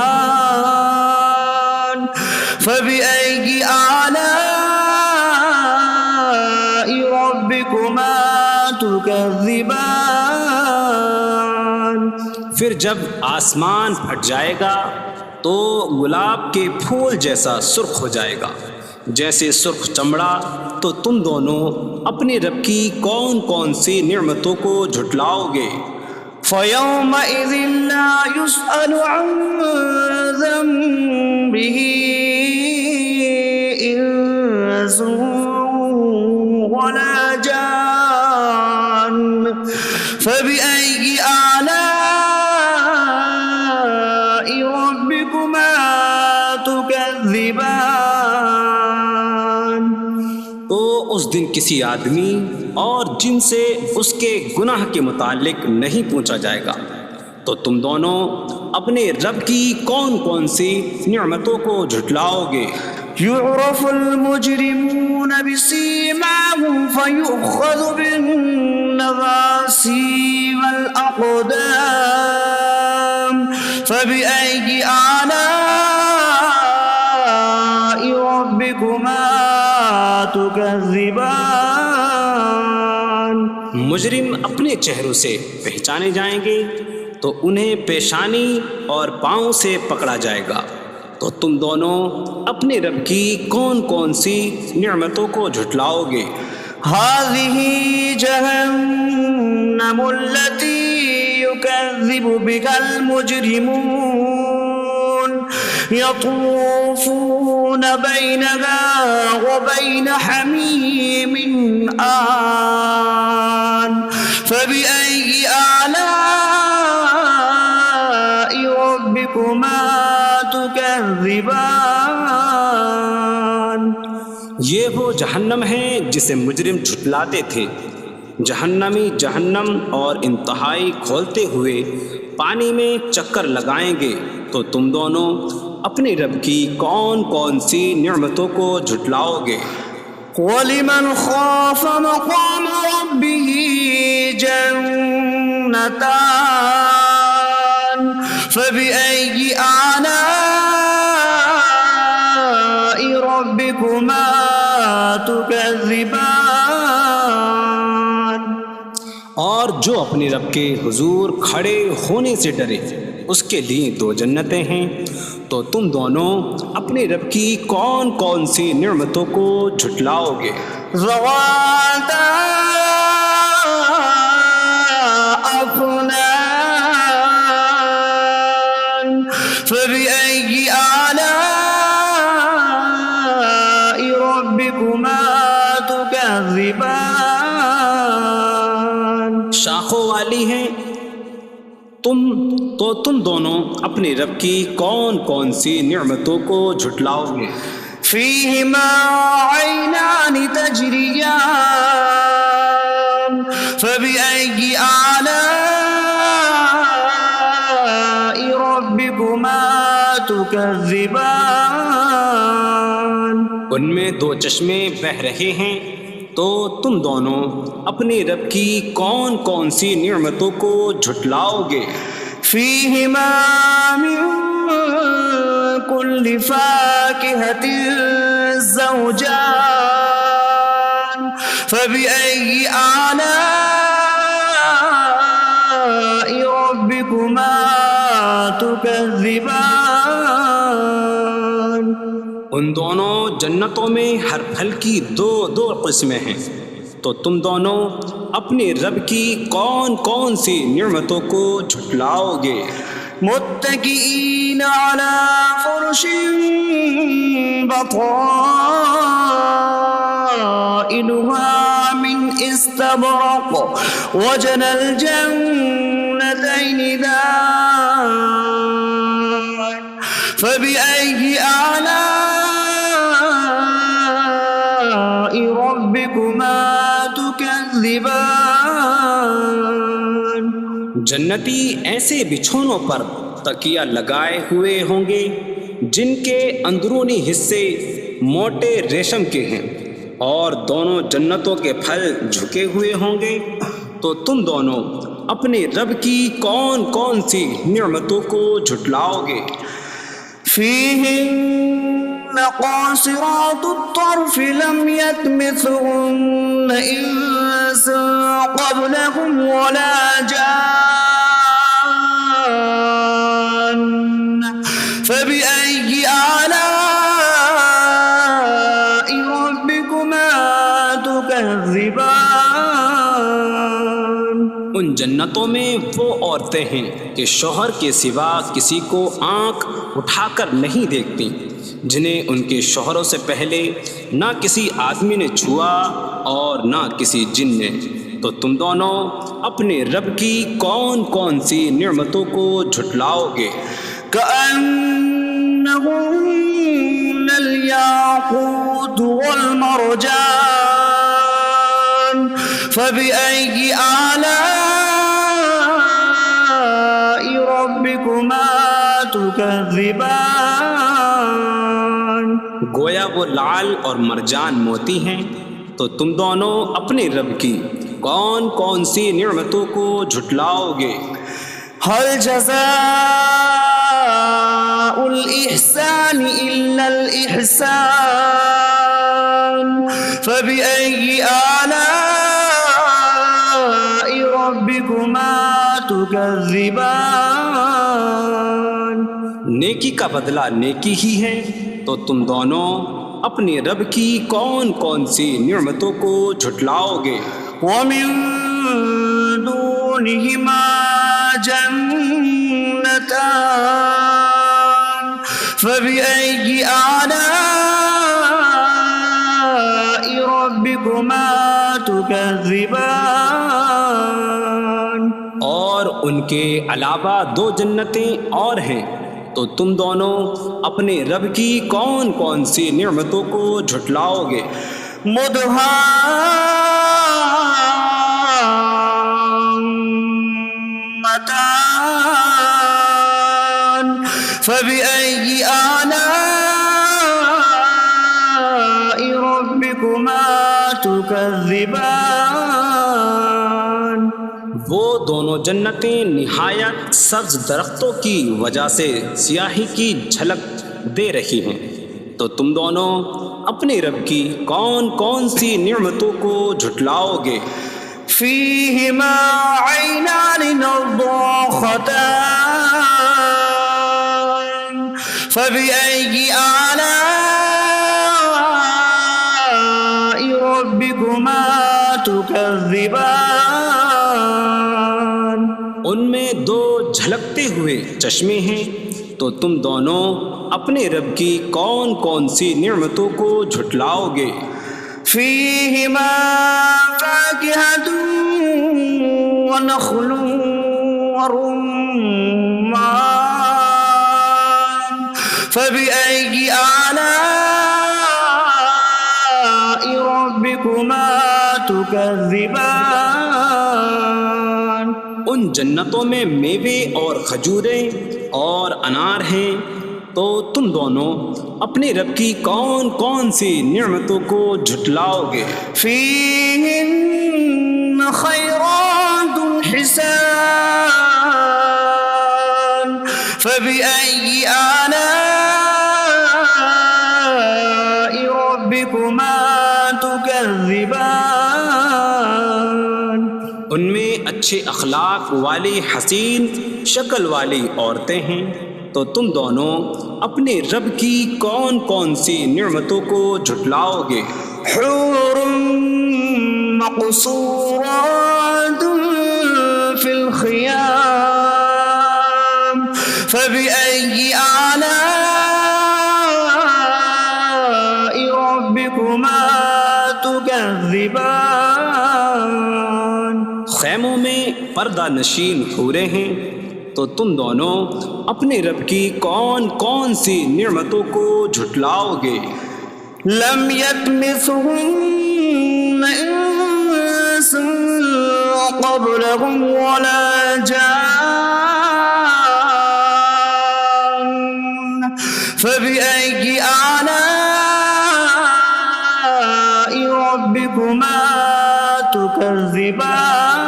فَبِأَيِّ آلَاءِ رَبِّكُمَا تُكَذِّبَانِ۔ پھر جب آسمان پھٹ جائے گا تو گلاب کے پھول جیسا سرخ ہو جائے گا، جیسے سرخ چمڑا، تو تم دونوں اپنے رب کی کون کون سی نعمتوں کو جھٹلاؤ گے؟ فَيَوْمَئِذٍ لَا يُسْأَلُ عَنْ ذَنبِهِ إِنسٌ ولا جان فبأي آلاء ربكما تكذبان. تو اس دن کسی آدمی اور جن سے اس کے گناہ کے متعلق نہیں پوچھا جائے گا. تو تم دونوں اپنے رب کی کون کون سی نعمتوں کو جھٹلاؤ گے؟ يعرف المجرمون بسيماهم فيؤخذ بالنواصي والأقدام فبأي آلاء ربكما تكذبان. مجرم اپنے چہروں سے پہچانے جائیں گے تو انہیں پیشانی اور پاؤں سے پکڑا جائے گا. تو تم دونوں اپنے رب کی کون کون سی نعمتوں کو جھٹلاؤ گے؟ هذه جهنم التي يكذب بها المجرمون يطوفون بينها وبين حميم آن فبأي آلاء ربكما تكذبان. یہ وہ جہنم ہے جسے مجرم جھٹلاتے تھے. جہنمی جہنم اور انتہائی کھولتے ہوئے پانی میں چکر لگائیں گے. تو تم دونوں اپنے رب کی کون کون سی نعمتوں کو جھٹلاؤ گے؟ وَلِمَنْ خَافَ مَقَامَ رَبِّهِ جَنَّتَانِ فَبِأَيِّ آلَاءِ رَبِّكُمَا تُكَذِّبَانِ. اور جو اپنے رب کے حضور کھڑے ہونے سے ڈرے اس کے لیے دو جنتیں ہیں. تو تم دونوں اپنے رب کی کون کون سی نعمتوں کو جھٹلاؤ گے؟ ذواتا افنان فبأي آلاء ربكما تكذبان. شاخوں والی ہیں. تم دونوں اپنے رب کی کون کون سی نعمتوں کو جھٹلاؤ گے؟ فيهما عينان تجريان فبأي آلاء ربكما تكذبان. ان میں دو چشمے بہہ رہے ہیں. تو تم دونوں اپنے رب کی کون کون سی نعمتوں کو جھٹلاؤ گے؟ فيهما من كل فاكهة زوجان فبأي آلاء ربكما تكذبان. ان دونوں جنتوں میں ہر پھل کی دو قسمیں ہیں. تو تم دونوں اپنے رب کی کون کون سی نعمتوں کو جھٹلاؤ گے؟ متكئين على فرش بطائنها من استبرق وجنى الجنتين دان فبأي آلاء ربكما تكذبان. جنتی ایسے بچھونوں پر تکیہ لگائے ہوئے ہوں گے جن کے اندرونی حصے موٹے ریشم کے ہیں اور دونوں جنتوں کے پھل جھکے ہوئے ہوں گے. تو تم دونوں اپنے رب کی کون کون سی نعمتوں کو جھٹلاؤ گے؟ فيهن قاصرات الطرف لم يطمثهن إنس قبلهم ولا جان فبأي آلاء ربكما تكذبان. ان جنتوں جنتوں میں وہ عورتیں ہیں کہ شوہر کے سوا کسی کو آنکھ اٹھا کر نہیں دیکھتی، جنہیں ان کے شوہروں سے پہلے نہ کسی آدمی نے چھوا اور نہ کسی جن نے۔ تو تم دونوں اپنے رب کی کون کون سی نعمتوں کو جھٹلاؤ گے؟ كأنهن الياقوت والمرجان فبأي آلاء ربكما تكذبان؟ گویا وہ لعل اور مرجان موتی ہیں۔ تو تم دونوں اپنے رب کی کون کون سی نعمتوں کو جھٹلاؤ گے؟ هل جزاء الإحسان إلا الإحسان فبأي آلاء ربكما تكذبان؟ نیکی کا بدلہ نیکی ہی ہے، تو تم دونوں اپنے رب کی کون کون سی نعمتوں کو جھٹلاؤ گے؟ ومن دونهما جنتان فبأي آلاء ربكما تكذبان؟ اور ان کے علاوہ دو جنتیں اور ہیں، تو تم دونوں اپنے رب کی کون کون سی نعمتوں کو جھٹلاؤ گے؟ مدهامتان فبأي آلاء ربكما تكذبان؟ وہ دونوں جنتیں نہایت سبز درختوں کی وجہ سے سیاہی کی جھلک دے رہی ہیں، تو تم دونوں اپنے رب کی کون کون سی نعمتوں کو جھٹلاؤ گے؟ فيهما عينان نضاختان فبأي آلاء ربكما تكذبان؟ ان میں دو جھلکتے ہوئے چشمے ہیں، تو تم دونوں اپنے رب کی کون کون سی نعمتوں کو جھٹلاؤ گے؟ فيهما فاكهة ونخل ورمان فبأي آلاء ربكما تكذبان؟ ان جنتوں میں میوے اور کھجوریں اور انار ہیں، تو تم دونوں اپنے رب کی کون کون سی نعمتوں کو جھٹلاؤ گے؟ فيهن خيرات حسان فبأي آلاء ربكما تكذبان؟ ان میں اچھے اخلاق والی حسین شکل والی عورتیں ہیں، تو تم دونوں اپنے رب کی کون کون سی نعمتوں کو جھٹلاؤ گے؟ حور مقصورات في الخيام فبأي آلاء ربكما تكذبان؟ خیموں میں پردہ نشین حوریں ہیں، تو تم دونوں اپنے رب کی کون کون سی نعمتوں کو جھٹلاؤ گے؟ لم يطمثهن انس قبلهم ولا جان فبأي آلاء ربكما تكذبان؟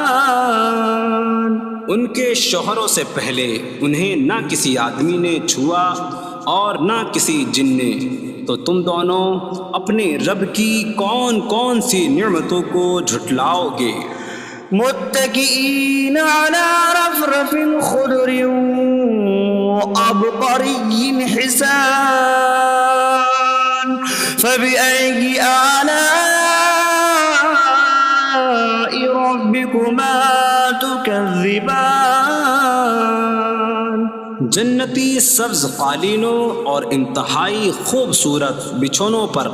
ان کے شوہروں سے پہلے انہیں نہ کسی آدمی نے چھوا اور نہ کسی جن نے، تو تم دونوں اپنے رب کی کون کون سی نعمتوں کو جھٹلاؤ گے؟ متكئين على رفرف خضر وعبقري حسان فبأي آلاء ربكما تكذبان؟ جنتی سبز قالینوں اور انتہائی خوبصورت بچھونوں پر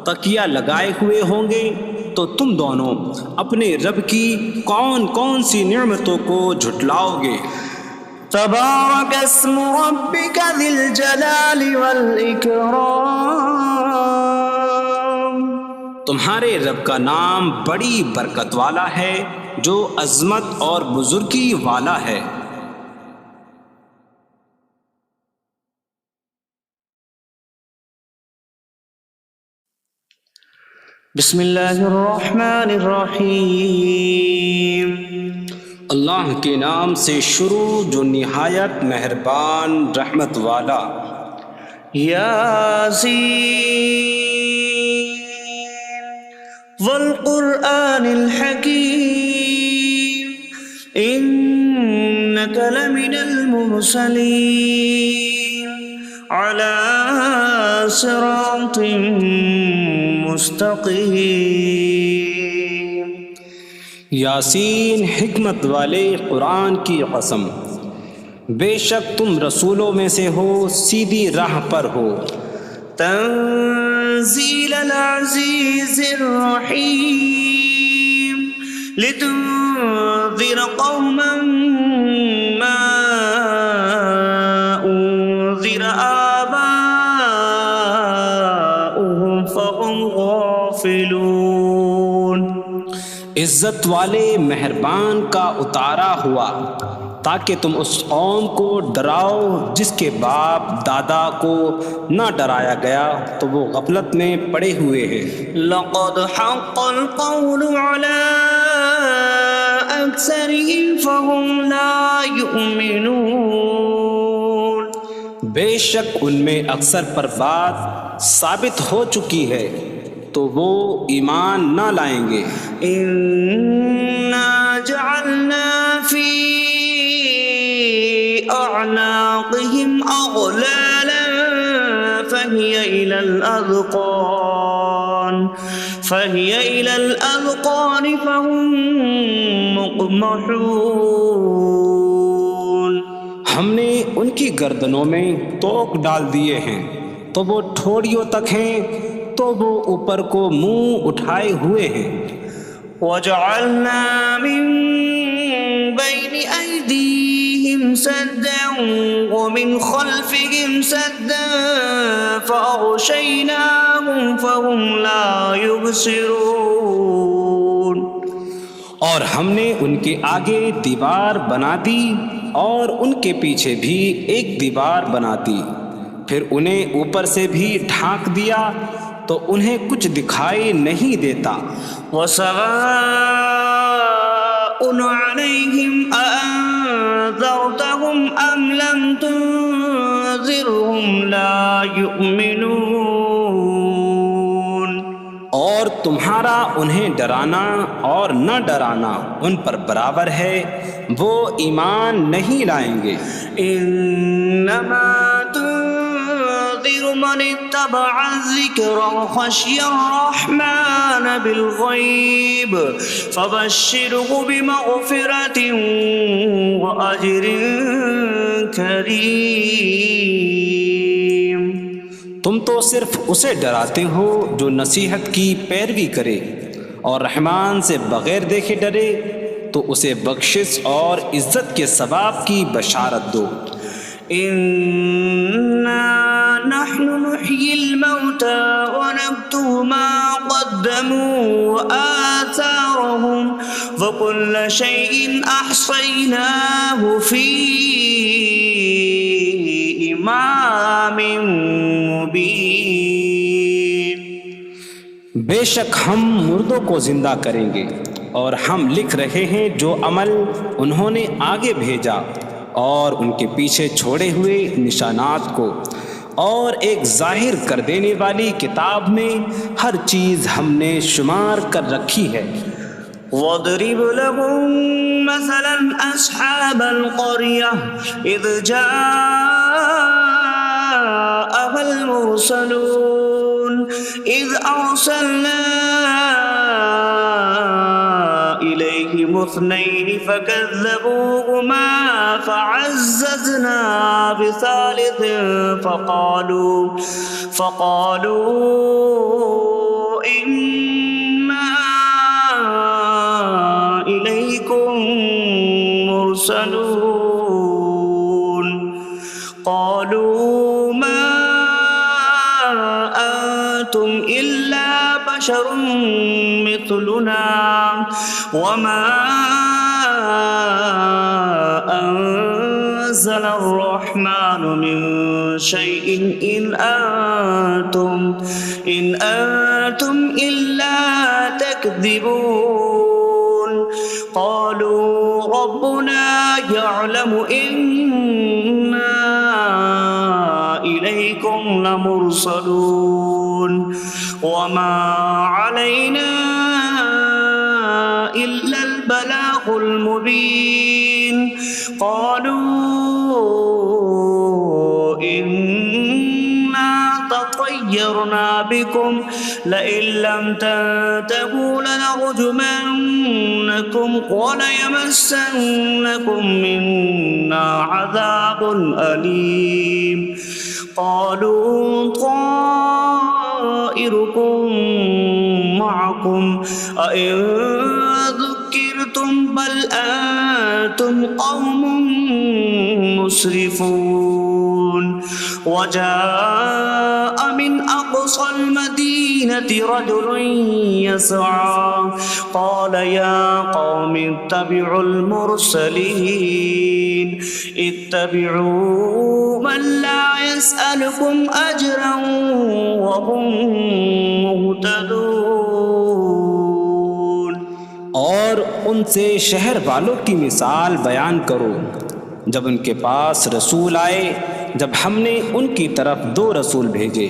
تکیہ لگائے ہوئے ہوں گے، تو تم دونوں اپنے رب کی کون کون سی نعمتوں کو جھٹلاؤ گے؟ تبارک اسم ربک ذی الجلال والاکرام، تمہارے رب کا نام بڑی برکت والا ہے جو عظمت اور بزرگی والا ہے۔ بسم اللہ الرحمن الرحیم، اللہ کے نام سے شروع جو نہایت مہربان رحمت والا۔ یاسین والقرآن الحکیم انک لمن المرسلین علی صراط مستقیم۔ یاسین حکمت والے قرآن کی قسم، بے شک تم رسولوں میں سے ہو، سیدھی راہ پر ہو۔ تنزیل العزیز الرحیم لتنذر قوما ما انذر آباؤهم فهم غافلون۔ عزت والے مہربان کا اتارا ہوا تاکہ تم اس قوم کو ڈراؤ جس کے باپ دادا کو نہ ڈرایا گیا تو وہ غفلت میں پڑے ہوئے ہیں۔ لقد حق القول على أكثرهم فهم لا يؤمنون۔ بے شک ان میں اکثر پر بات ثابت ہو چکی ہے تو وہ ایمان نہ لائیں گے۔ إنا جعلنا في أعناقهم أغلالا فهي إلى الأذقان فهم مقمحون۔ ہم نے ان کی گردنوں میں توق ڈال دیے ہیں تو وہ ٹھوڑیوں تک ہیں، تو وہ اوپر کو منہ اٹھائے ہوئے ہیں۔ وجعلنا من بين أيديهم سدا ومن خلفهم سدا فأغشيناهم فهم لا يبصرون۔ اور ہم نے ان کے آگے دیوار بنا دی اور ان کے پیچھے بھی ایک دیوار بنا دی، پھر انہیں اوپر سے بھی ڈھانک دیا تو انہیں کچھ دکھائی نہیں دیتا۔ وسواء عليهم أأنذرتهم أم لم تنذرهم لا يؤمنون۔ اور تمہارا انہیں ڈرانا اور نہ ڈرانا ان پر برابر ہے، وہ ایمان نہیں لائیں گے۔ انما تنذر من اتبع الذکر وخشی الرحمن بالغیب فبشره بمغفرة وأجر کریم۔ تم تو صرف اسے ڈراتے ہو جو نصیحت کی پیروی کرے اور رحمان سے بغیر دیکھے ڈرے، تو اسے بخشش اور عزت کے ثواب کی بشارت دو۔ انا نحن نحيي الموتى ونكتب ما قدموا وآثارهم وكل شيء أحصيناه في إمام مبين۔ بے شک ہم مردوں کو زندہ کریں گے اور ہم لکھ رہے ہیں جو عمل انہوں نے آگے بھیجا اور ان کے پیچھے چھوڑے ہوئے نشانات کو، اور ایک ظاہر کر دینے والی کتاب میں ہر چیز ہم نے شمار کر رکھی ہے۔ وَاضْرِبْ لَهُم مَّثَلًا أَصْحَابَ الْقَرْيَةِ إِذْ جَاءَهَا الْمُرْسَلُونَ إِذْ أَرْسَلْنَا إِلَيْهِمْ اثنين فكذبوهما فعززنا بثالث فقالوا إنا إليكم مرسلون قالوا ما أنتم إلا بشر مثلنا وما أنزل الرحمن من شيء إن أنتم إلا تكذبون قالوا ربنا يعلم إنا إليكم لمرسلون وما علينا إلا البلاغ المبين قالوا إنا تطيرنا بكم لئن لم تنتهوا لنرجمنكم وليمسنكم منا عذاب أليم قالوا طائركم معكم أئن ذكرتم بل أنتم قوم مسرفون وجاء من أقصى المدينة رجل يسعى قال يا قوم اتبعوا المرسلين اتبعوا من لا يسألكم أجرا وهم مهتدون۔ اور ان سے شہر والوں کی مثال بیان کرو جب ان کے پاس رسول آئے، جب ہم نے ان کی طرف 2 رسول بھیجے،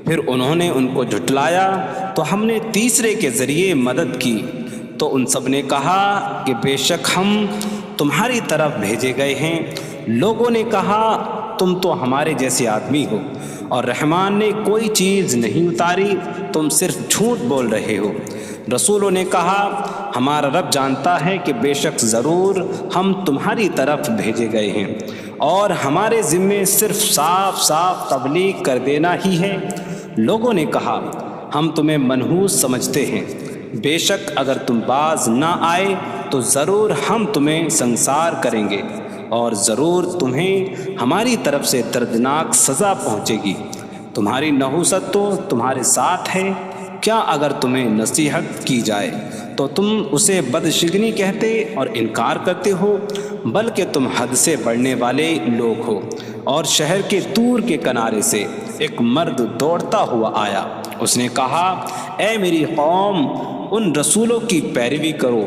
پھر انہوں نے ان کو جھٹلایا تو ہم نے تیسرے کے ذریعے مدد کی، تو ان سب نے کہا کہ بے شک ہم تمہاری طرف بھیجے گئے ہیں۔ لوگوں نے کہا تم تو ہمارے جیسے آدمی ہو اور رحمان نے کوئی چیز نہیں اتاری، تم صرف جھوٹ بول رہے ہو۔ رسولوں نے کہا ہمارا رب جانتا ہے کہ بے شک ضرور ہم تمہاری طرف بھیجے گئے ہیں اور ہمارے ذمے صرف صاف صاف تبلیغ کر دینا ہی ہے۔ لوگوں نے کہا ہم تمہیں منحوس سمجھتے ہیں، بے شک اگر تم باز نہ آئے تو ضرور ہم تمہیں سنسار کریں گے اور ضرور تمہیں ہماری طرف سے دردناک سزا پہنچے گی۔ تمہاری نحوست تو تمہارے ساتھ ہے، کیا اگر تمہیں نصیحت کی جائے تو تم اسے بدشگنی کہتے اور انکار کرتے ہو؟ بلکہ تم حد سے بڑھنے والے لوگ ہو۔ اور شہر کے دور کے کنارے سے ایک مرد دوڑتا ہوا آیا، اس نے کہا اے میری قوم، ان رسولوں کی پیروی کرو،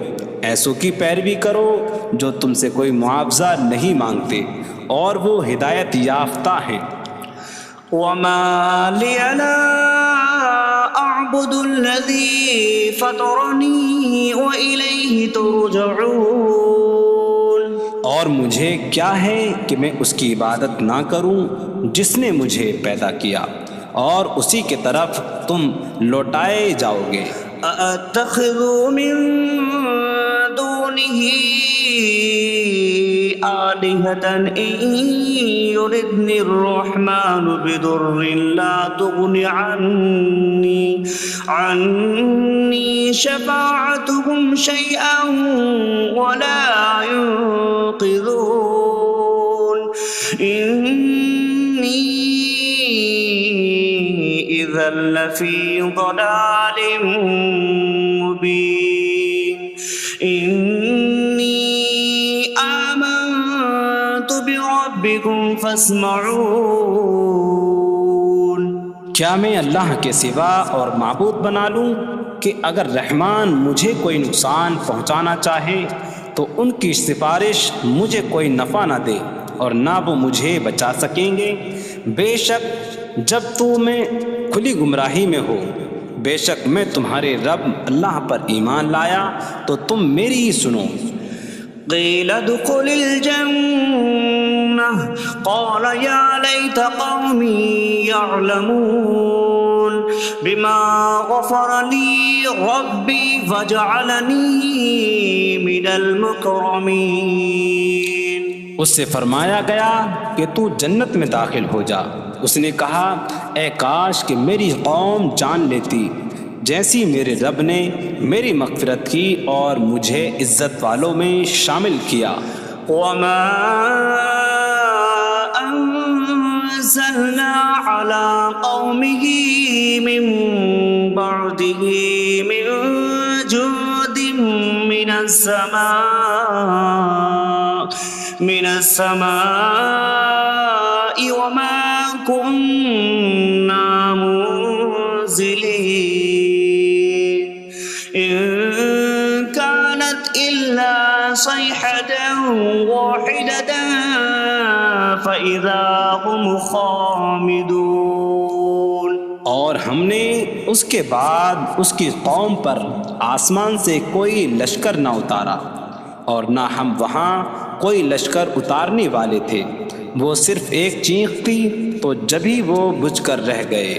ایسوں کی پیروی کرو جو تم سے کوئی معاوضہ نہیں مانگتے اور وہ ہدایت یافتہ ہیں۔ وما لي لا أعبد الذي فطرني وإليه ترجعون، اور مجھے کیا ہے کہ میں اس کی عبادت نہ کروں جس نے مجھے پیدا کیا اور اسی کی طرف تم لوٹائے جاؤ گے۔ أأتخذ من دونه آلهة إن يردني الرحمن بضر لا تغن عني شفاعتهم شيئا ولا ينقذون إني إذا لفي ضلال مبين إني آمنت بربكم فاسمعون۔ کیا میں اللہ کے سوا اور معبود بنا لوں کہ اگر رحمان مجھے کوئی نقصان پہنچانا چاہے تو ان کی سفارش مجھے کوئی نفع نہ دے اور نہ وہ مجھے بچا سکیں گے؟ بے شک جب میں کھلی گمراہی میں ہو، بے شک میں تمہارے رب اللہ پر ایمان لایا تو تم میری ہی سنو۔ قیل ادخل الجنہ قال یا لیت قومی یعلمون بما غفر لی ربي فاجعلني من المكرمين. اس سے فرمایا گیا کہ تو جنت میں داخل ہو جا. اس نے کہا اے کاش کہ میری قوم جان لیتی جیسی میرے رب نے میری مغفرت کی اور مجھے عزت والوں میں شامل کیا. وما أنزلنا على قومه من بعده من جود من السماء وما كنا منزلين إن كانت إلا صيحة واحدة فإذا هم خامدون. اور ہم نے اس کے بعد اس کی قوم پر آسمان سے کوئی لشکر نہ اتارا اور نہ ہم وہاں کوئی لشکر اتارنے والے تھے. وہ صرف ایک چیخ تھی تو جبھی وہ بجھ کر رہ گئے.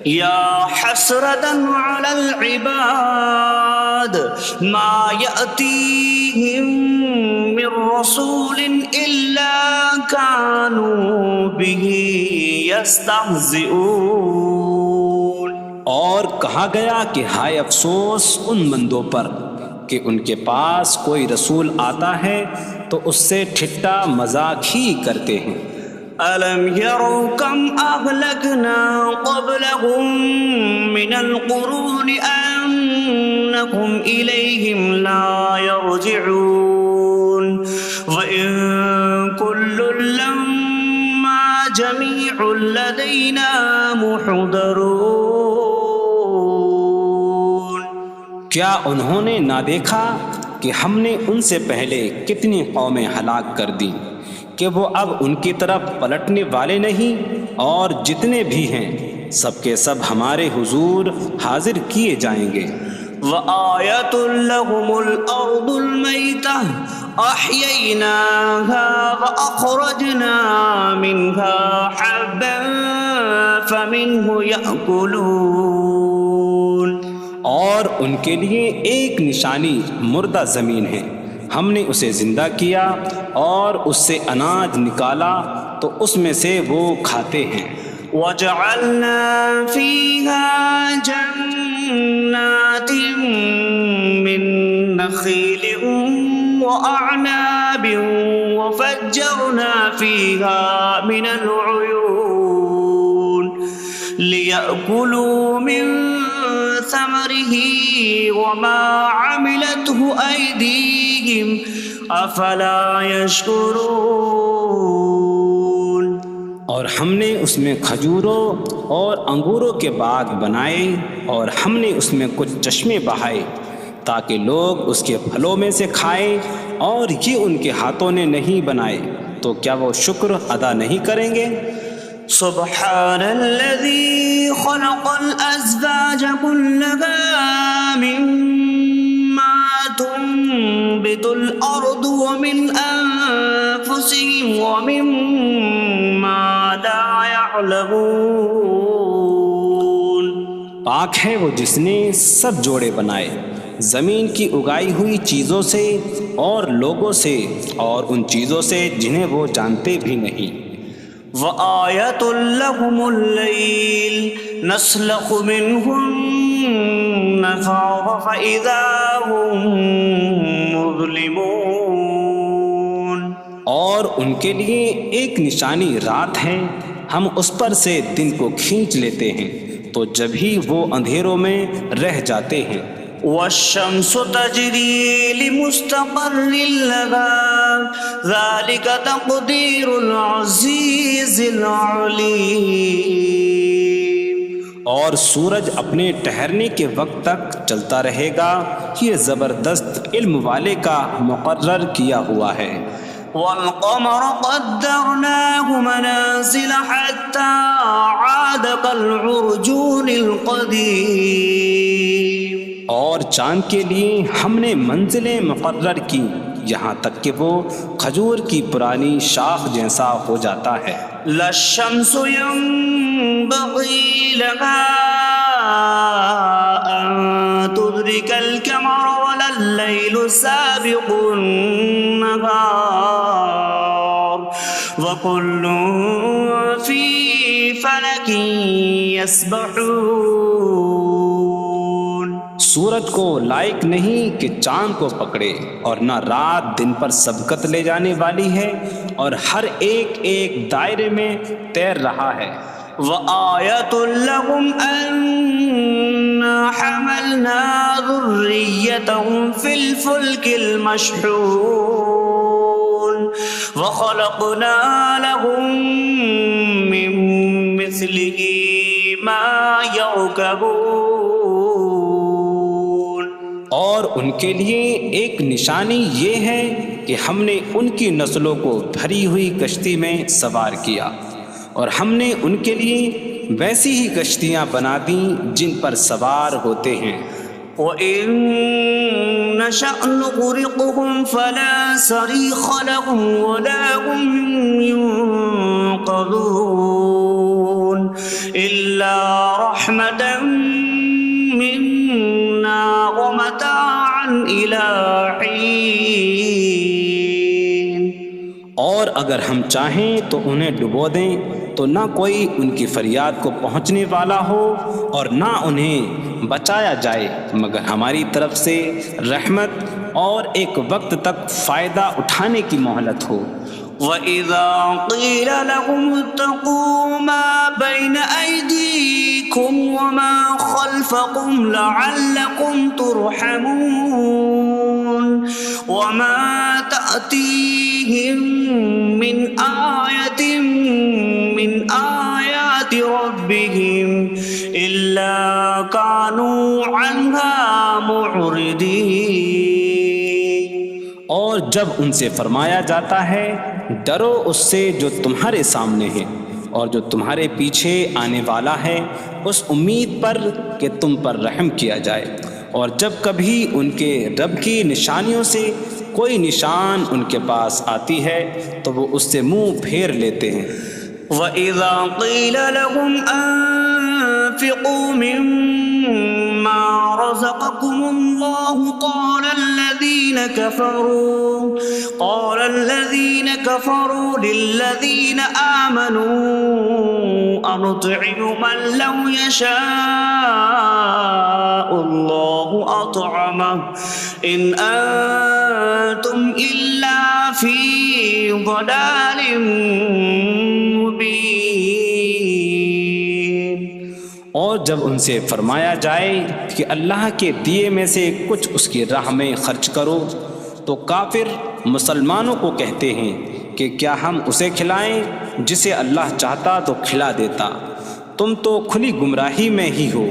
يا حسرة على العباد ما يأتيهم من رسول إلا كانوا به يستهزئون. اور کہا گیا کہ ہائے افسوس ان بندوں پر کہ ان کے پاس کوئی رسول آتا ہے تو اس سے ٹھٹا مذاق ہی کرتے ہیں. ألم يروا كم أهلكنا قبلهم من القرون أنكم إليهم لا يرجعون وإن كل لما جميع لدينا محضرون. کیا انہوں نے نہ دیکھا کہ ہم نے ان سے پہلے کتنی قومیں ہلاک کر دیں کہ وہ اب ان کی طرف پلٹنے والے نہیں، اور جتنے بھی ہیں سب کے سب ہمارے حضور حاضر کیے جائیں گے. وآیۃ لہم الارض المیتہ احییناہا واخرجنا منہا حبا فمنہ یأکلون. اور ان کے لیے ایک نشانی مردہ زمین ہے، ہم نے اسے زندہ کیا اور اس سے اناج نکالا تو اس میں سے وہ کھاتے ہیں. وَجَعَلْنَا فِيهَا جَنَّاتٍ مِّن نَخِيلٍ وَأَعْنَابٍ وَفَجَّرْنَا فِيهَا مِنَ الْعُيُونِ لِيَأْكُلُوا مِن ثَمَرِهِ وَمَا عَمِلَتْهُ أَيْدِيهِمْ أَفَلَا يَشْكُرُونَ. اور ہم نے اس میں کھجوروں اور انگوروں کے باغ بنائے اور ہم نے اس میں کچھ چشمے بہائے تاکہ لوگ اس کے پھلوں میں سے کھائیں، اور یہ ان کے ہاتھوں نے نہیں بنائے تو کیا وہ شکر ادا نہیں کریں گے؟ سبحان الذي خلق الأزواج كلها مما تنبت الأرض ومن أنفسهم ومما لا يعلمون. پاک ہے وہ جس نے سب جوڑے بنائے زمین کی اگائی ہوئی چیزوں سے اور لوگوں سے اور ان چیزوں سے جنہیں وہ جانتے بھی نہیں. وآیۃ لہم اللیل نسلخ منہ النہار فإذا هم مظلمون. اور ان کے لیے ایک نشانی رات ہے، ہم اس پر سے دن کو کھینچ لیتے ہیں تو جبھی وہ اندھیروں میں رہ جاتے ہیں. والشمس تجری لمستقر لها ذلك تقدیر العزیز العلیم. اور سورج اپنے ٹھہرنے کے وقت تک چلتا رہے گا، یہ زبردست علم والے کا مقرر کیا ہوا ہے. والقمر قدرناه منازل حتى عاد كالعرجون القديم. اور چاند کے لیے ہم نے منزلیں مقرر کی یہاں تک کہ وہ کھجور کی پرانی شاخ جیسا ہو جاتا ہے. لا الشمس ينبغي لها أن تدرك ربك القمر ولا الليل سابق النهار وكل في فلك يسبحون۔ سورج کو لائق نہیں کہ چاند کو پکڑے، اور نہ رات دن پر سبقت لے جانے والی ہے، اور ہر ایک ایک دائرے میں تیر رہا ہے۔ وآیۃ لہم انا حملنا ذریتہم فی الفلک المشحون وخلقنا لہم من مثلہ ما یرکبون۔ اور ان کے لیے ایک نشانی یہ ہے کہ ہم نے ان کی نسلوں کو بھری ہوئی کشتی میں سوار کیا، اور ہم نے ان کے لیے ویسی ہی کشتیاں بنا دیں جن پر سوار ہوتے ہیں۔ وَإِن نَّشَأْ نُغْرِقْهُمْ فَلَا صَرِيخَ لَهُمْ وَلَا هُمْ يُنقَذُونَ إِلَّا رَحْمَةً مِّنَّا وَمَتَاعًا إِلَىٰ حِينٍ۔ اور اگر ہم چاہیں تو انہیں ڈبو دیں تو نہ کوئی ان کی فریاد کو پہنچنے والا ہو اور نہ انہیں بچایا جائے مگر ہماری طرف سے رحمت اور ایک وقت تک فائدہ اٹھانے کی مہلت ہو۔ وَإِذَا قِيلَ لَهُمُ اتَّقُوا مَا بَيْنَ أَيْدِيكُمْ وَمَا خَلْفَكُمْ لَعَلَّكُمْ تُرْحَمُونَ وَمَا تَأْتِيهِمْ مِنْ آيَةٍ مِنْ آيَاتِ رَبِّهِمْ إِلَّا كَانُوا عَنْهَا مُعْرِضِينَ۔ اور جب ان سے فرمایا جاتا ہے ڈرو اس سے جو تمہارے سامنے ہے اور جو تمہارے پیچھے آنے والا ہے، اس امید پر کہ تم پر رحم کیا جائے، اور جب کبھی ان کے رب کی نشانیوں سے کوئی نشان ان کے پاس آتی ہے تو وہ اس سے منہ پھیر لیتے ہیں۔ وَإِذَا قِيلَ لَهُمْ أَنفِقُوا مِمَّا رَزَقَكُمُ اللَّهُ قَالَ الَّذِينَ كَفَرُوا لِلَّذِينَ آمَنُوا أَنُطْعِمُ مَن لَّوْ يَشَاءُ اللَّهُ أَطْعَمَهُ إِنْ أَنتُمْ إِلَّا فِي ضَلَالٍ مبین۔ اور جب ان سے فرمایا جائے کہ اللہ کے دیے میں سے کچھ اس کی راہ میں خرچ کرو تو کافر مسلمانوں کو کہتے ہیں کہ کیا ہم اسے کھلائیں جسے اللہ چاہتا تو کھلا دیتا، تم تو کھلی گمراہی میں ہی ہو۔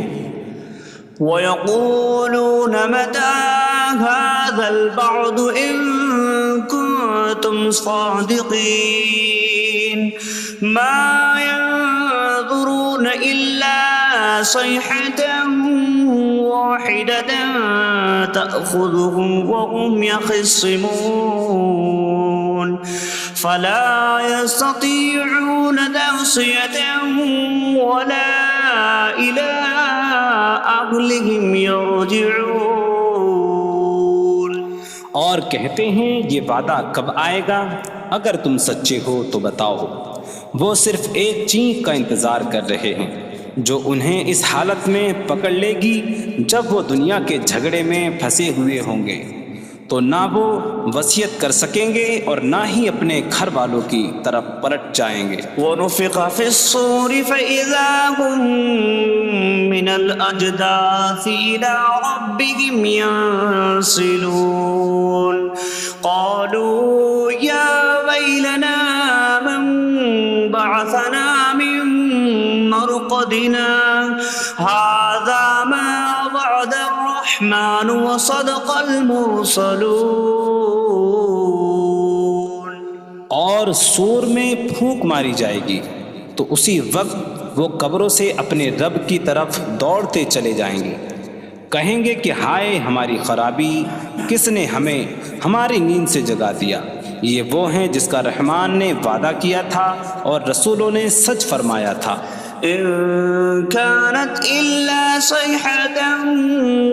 وَيَقُولُونَ مَتَىٰ هَٰذَا الْوَعْدُ إِن كُنتُمْ صَادِقِينَ مَا يَنظُرُونَ إِلَّا صَيْحَةً وَاحِدَةً تَأْخُذُهُمْ وَهُمْ يَخِصِّمُونَ فَلَا يَسْتَطِيعُونَ تَوْصِيَةً وَلَا إِلَىٰ أَهْلِهِمْ يَرْجِعُونَ۔ اور کہتے ہیں یہ وعدہ کب آئے گا؟ اگر تم سچے ہو تو بتاؤ۔ وہ صرف ایک چینک کا انتظار کر رہے ہیں جو انہیں اس حالت میں پکڑ لے گی جب وہ دنیا کے جھگڑے میں پھنسے ہوئے ہوں گے، تو نہ وہ وصیت کر سکیں گے اور نہ ہی اپنے گھر والوں کی طرف پلٹ جائیں گے۔ وَنُفِخَ فِي الصُّورِ فَإِذَا هُم مِّنَ الْأَجْدَاثِ إِلَىٰ رَبِّهِمْ يَنسِلُونَ قَالُوا يَا وَيْلَنَا مَن بَعَثَنَا مِن مَّرْقَدِنَا هَٰذَا مَا وَعَدَ الرَّحْمَٰنُ وَصَدَقَ الْمُرْسَلُونَ۔ اور سور میں پھونک ماری جائے گی تو اسی وقت وہ قبروں سے اپنے رب کی طرف دوڑتے چلے جائیں گے، کہیں گے کہ ہائے ہماری خرابی، کس نے ہمیں ہماری نیند سے جگا دیا۔ یہ وہ ہیں جس کا رحمان نے وعدہ کیا تھا اور رسولوں نے سچ فرمایا تھا۔ إن كانت إلا صيحة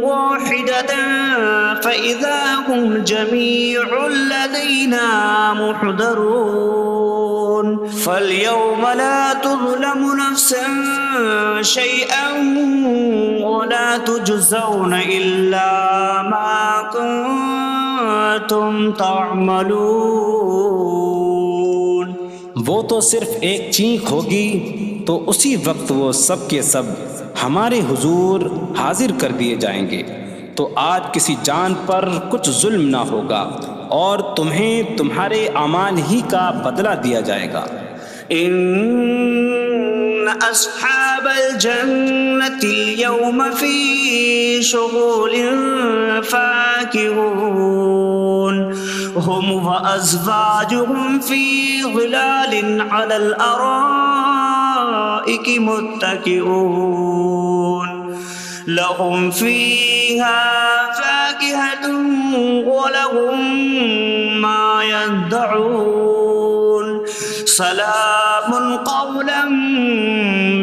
واحدة سجدة فإذا هم جميع لدينا محضرون فاليوم لا تظلم نفس شيئا ولا تجزون إلا ما كنتم تعملون۔ وہ تو صرف ایک چینخ ہوگی تو اسی وقت وہ سب کے سب ہمارے حضور حاضر کر دیے جائیں گے، تو آج کسی جان پر کچھ ظلم نہ ہوگا اور تمہیں تمہارے اعمال ہی کا بدلہ دیا جائے گا۔ إن أصحاب الجنة اليوم في شغل فاكهون هم وأزواجهم في ظلال على الأرائك متكئون لهم فيها فاكهة ولهم ما يدعون سلام قولا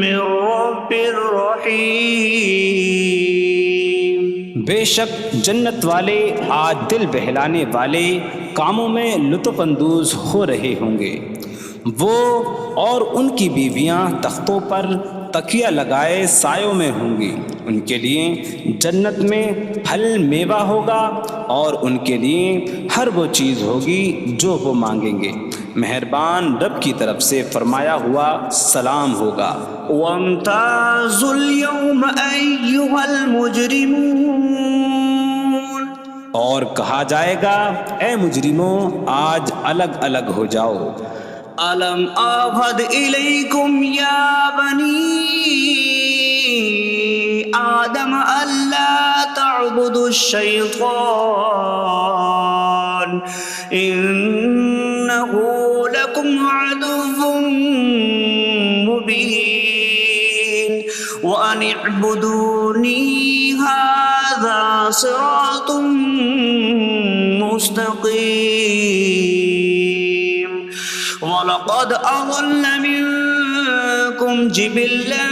من رب رحیم۔ بے شک جنت والے آج دل بہلانے والے کاموں میں لطف اندوز ہو رہے ہوں گے۔ وہ اور ان کی بیویاں تختوں پر تکیہ لگائے سایوں میں ہوں گی، ان کے لیے جنت میں پھل میوہ ہوگا اور ان کے لیے ہر وہ چیز ہوگی جو وہ مانگیں گے، مہربان رب کی طرف سے فرمایا ہوا سلام ہوگا۔ وامتازوا اليوم أيها المجرمون، اور کہا جائے گا اے مجرموں آج الگ الگ ہو جاؤ۔ ألم أعهد إليكم يا بني آدم ألا تعبدوا الشيطان إنه لكم عدو مبين وأن اعبدوني هذا صراط مستقيم وَلَقَدْ أَضَلَّ مِنكُمْ جِبِلًّا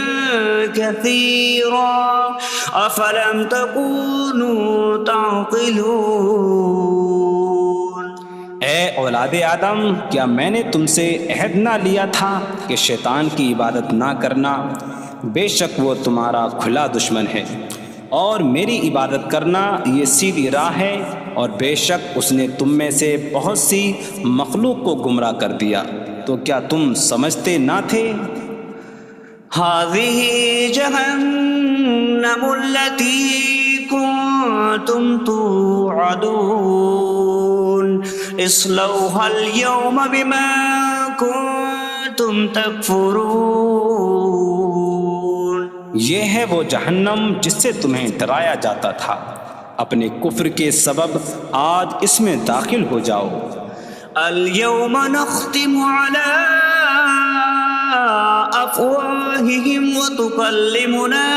كَثِيرًا أَفَلَمْ تَكُونُوا تَعْقِلُونَ۔ اے اولاد آدم، کیا میں نے تم سے عہد نہ لیا تھا کہ شیطان کی عبادت نہ کرنا؟ بے شک وہ تمہارا کھلا دشمن ہے، اور میری عبادت کرنا یہ سیدھی راہ ہے، اور بے شک اس نے تم میں سے بہت سی مخلوق کو گمراہ کر دیا، تو کیا تم سمجھتے نہ تھے؟ هذه جهنم التي كنتم توعدون اصلوها اليوم بما كنتم تكفرون۔ یہ ہے وہ جہنم جس سے تمہیں ڈرایا جاتا تھا، اپنے کفر کے سبب آج اس میں داخل ہو جاؤ۔ اليوم نختم على أفواههم وتكلمنا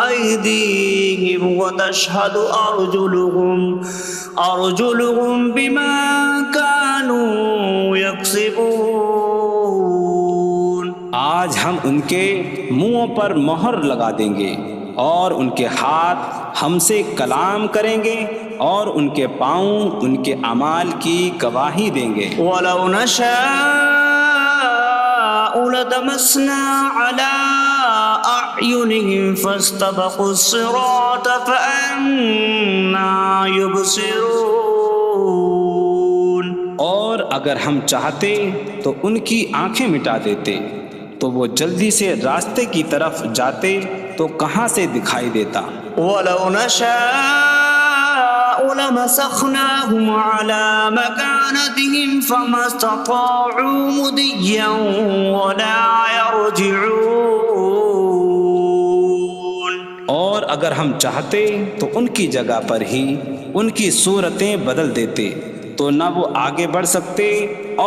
أيديهم وتشهد أرجلهم بما كانوا يكسبون۔ آج ہم ان کے منہوں پر مہر لگا دیں گے، اور ان کے ہاتھ ہم سے کلام کریں گے، اور ان کے پاؤں ان کے اعمال کی گواہی دیں گے۔ وَلَوْ نَشَاءُ لَطَمَسْنَا عَلَىٰ أَعْيُنِهِمْ فَاسْتَبَقُوا الصِّرَاطَ فَأَنَّىٰ يُبْصِرُونَ۔ اور اگر ہم چاہتے تو ان کی آنکھیں مٹا دیتے، تو وہ جلدی سے راستے کی طرف جاتے تو کہاں سے دکھائی دیتا۔ وَلَوْ نَشَاءُ لَمَسَخْنَاهُمْ عَلَىٰ مَكَانَتِهِمْ فَمَا اسْتَطَاعُوا مُضِيًّا وَلَا يَرْجِعُونَ۔ اور اگر ہم چاہتے تو ان کی جگہ پر ہی ان کی صورتیں بدل دیتے، تو نہ وہ آگے بڑھ سکتے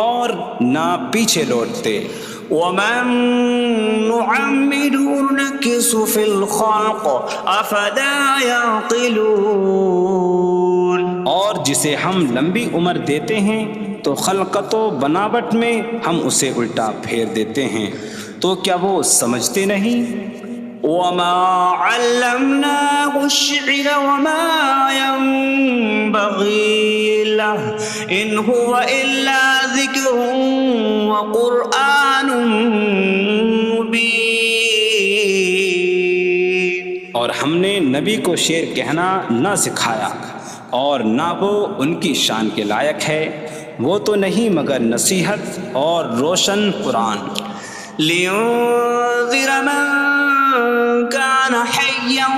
اور نہ پیچھے لوٹتے۔ وَمَن نُعَمِّرْهُ نُنَكِّسْهُ فِي الْخَلْقِ أَفَلَا يَعْقِلُونَ۔ اور جسے ہم لمبی عمر دیتے ہیں تو خلقت و بناوٹ میں ہم اسے الٹا پھیر دیتے ہیں، تو کیا وہ سمجھتے نہیں؟ وما علمناه الشعر وما ينبغي له إن هو إلا ذكر وقرآن مبين. اور ہم نے نبی کو شعر کہنا نہ سکھایا اور نہ وہ ان کی شان کے لائق ہے، وہ تو نہیں مگر نصیحت اور روشن قرآن. لينذر من كان حيا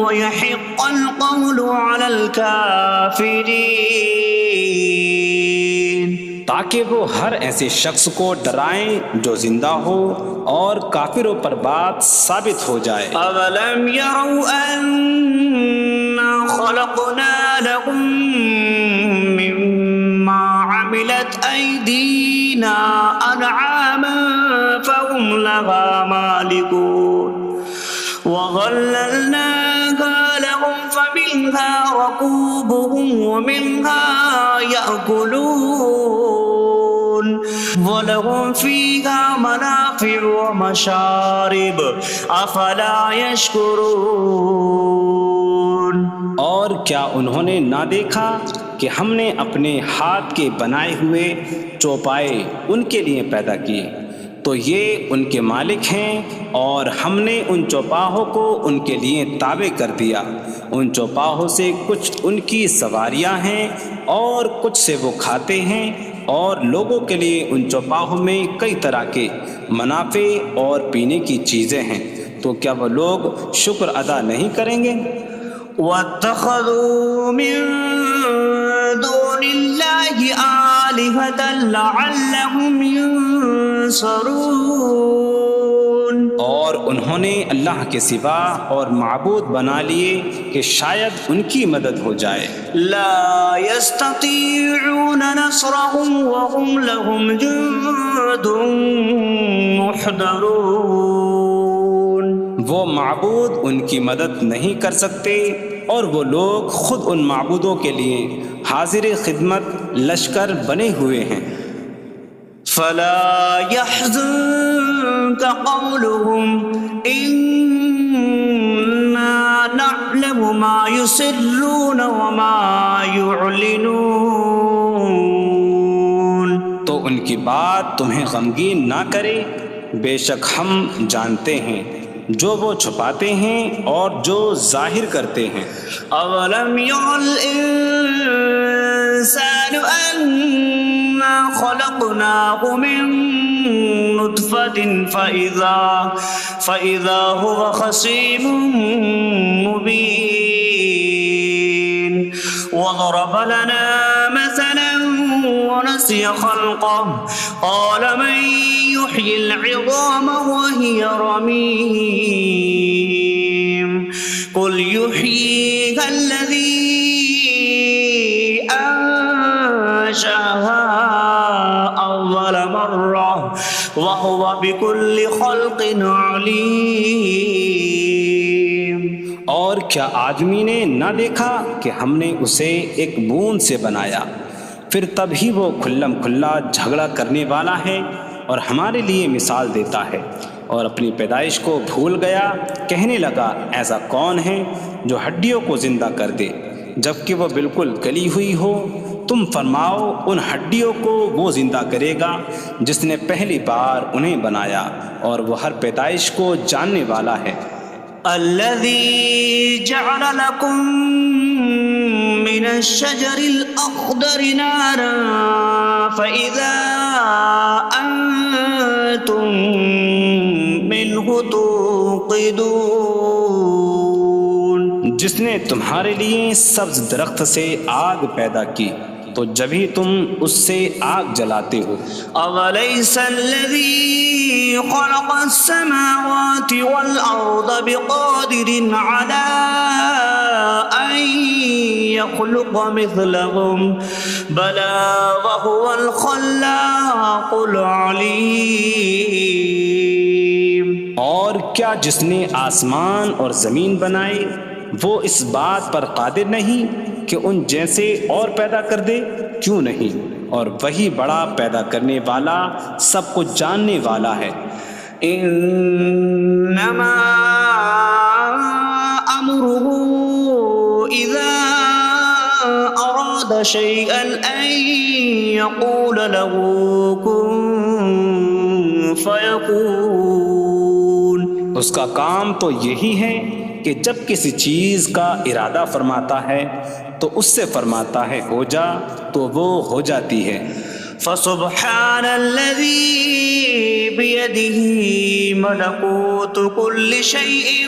ويحق القول على الكافرين. تاکہ وہ ہر ایسے شخص کو ڈرائیں جو زندہ ہو اور کافروں پر بات ثابت ہو جائے. أولم يروا أنا خلقنا لهم مما عملت أيدينا أنعاما فهم لها مالكون وظللناها لهم فمنها ركوبهم ومنها يأكلون وَلَهُمْ فِيهَا مَنَافِعُ وَمَشَارِبُ أَفَلَا يَشْكُرُونَ. اور کیا انہوں نے نہ دیکھا کہ ہم نے اپنے ہاتھ کے بنائے ہوئے چوپائے ان کے لیے پیدا کیے، تو یہ ان کے مالک ہیں، اور ہم نے ان چوپاہوں کو ان کے لیے تابع کر دیا. ان چوپاہوں سے کچھ ان کی سواریاں ہیں اور کچھ سے وہ کھاتے ہیں، اور لوگوں کے لیے ان چوپاہوں میں کئی طرح کے منافع اور پینے کی چیزیں ہیں، تو کیا وہ لوگ شکر ادا نہیں کریں گے؟ وَاتَّخَذُوا مِن دُونِ اللَّهِ آلِهَةً لَعَلَّهُمْ يُنصَرُونَ. اور انہوں نے اللہ کے سوا اور معبود بنا لیے کہ شاید ان کی مدد ہو جائے. لا يستطيعون نصرهم وهم لهم جند محضرون. وہ معبود ان کی مدد نہیں کر سکتے، اور وہ لوگ خود ان معبودوں کے لیے حاضر خدمت لشکر بنے ہوئے ہیں. فلا يحزنك قولهم إنا نعلم ما يسرون وما يعلنون. تو ان کی بات تمہیں غمگین نہ کرے، بے شک ہم جانتے ہیں جو وہ چھپاتے ہیں اور جو ظاہر کرتے ہیں. اولم ير الانسان انا خلقناه من نطفة فإذا هو خصيم مبين. وضرب لنا مثلا ونسي خلقه قال من يحيي العظام وهي رميم. قل يحييها الذي أنشأها أول مرة وهو بكل خلق عليم. اور کیا آدمی نے نہ دیکھا کہ ہم نے اسے ایک بوند سے بنایا، پھر تب ہی وہ کھلم کھلا جھگڑا کرنے والا ہے اور ہمارے لیے مثال دیتا ہے. اور اپنی پیدائش کو بھول گیا، کہنے لگا ایسا کون ہے جو ہڈیوں کو زندہ کر دے جبکہ وہ بالکل گلی ہوئی ہو. تم فرماؤ ان ہڈیوں کو وہ زندہ کرے گا جس نے پہلی بار انہیں بنایا، اور وہ ہر پیدائش کو جاننے والا ہے. الذي جعل لكم من الشجر الأخضر نارا فإذا أنتم منه توقدون. جس نے تمہارے لیے سبز درخت سے آگ پیدا کی تو جب ہی تم اس سے آگ جلاتے ہو. أَوَلَيْسَ الَّذِي خَلَقَ السَّمَاوَاتِ وَالْأَرْضَ بِقَادِرٍ عَلَىٰ أَن يَخْلُقَ مِثْلَهُمْ بَلَىٰ وَهُوَ الْخَلَّاقُ الْعَلِيمُ. اور کیا جس نے آسمان اور زمین بنائے وہ اس بات پر قادر نہیں کہ ان جیسے اور پیدا کر دے؟ کیوں نہیں، اور وہی بڑا پیدا کرنے والا سب کچھ جاننے والا ہے. انما شيئا أن يقول له كن فيكون. اس کا کام تو یہی ہے کہ جب کسی چیز کا ارادہ فرماتا ہے تو اس سے فرماتا ہے ہو جا تو وہ ہو جاتی ہے. فسبحان الذي بيده ملكوت كل شيء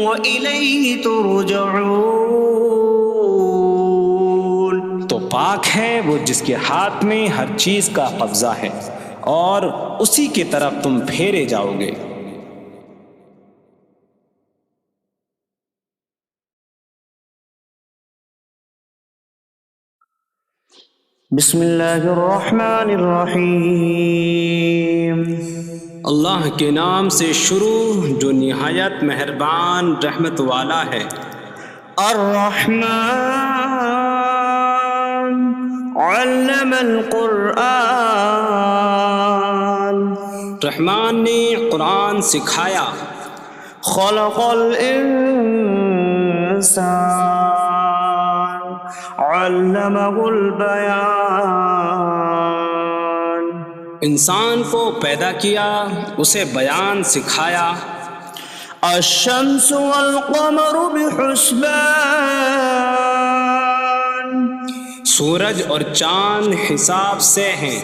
وإليه ترجعون. تو پاک ہے وہ جس کے ہاتھ میں ہر چیز کا قبضہ ہے اور اسی کی طرف تم پھیرے جاؤ گے. بسم اللہ الرحمن الرحیم. اللہ کے نام سے شروع جو نہایت مہربان رحمت والا ہے. الرحمن علم القرآن. رحمان نے قرآن سکھایا. خلق الانسان علمہ البیان. انسان کو پیدا کیا اسے بیان سکھایا. الشمس والقمر بحسبان. سورج اور چاند حساب سے ہیں.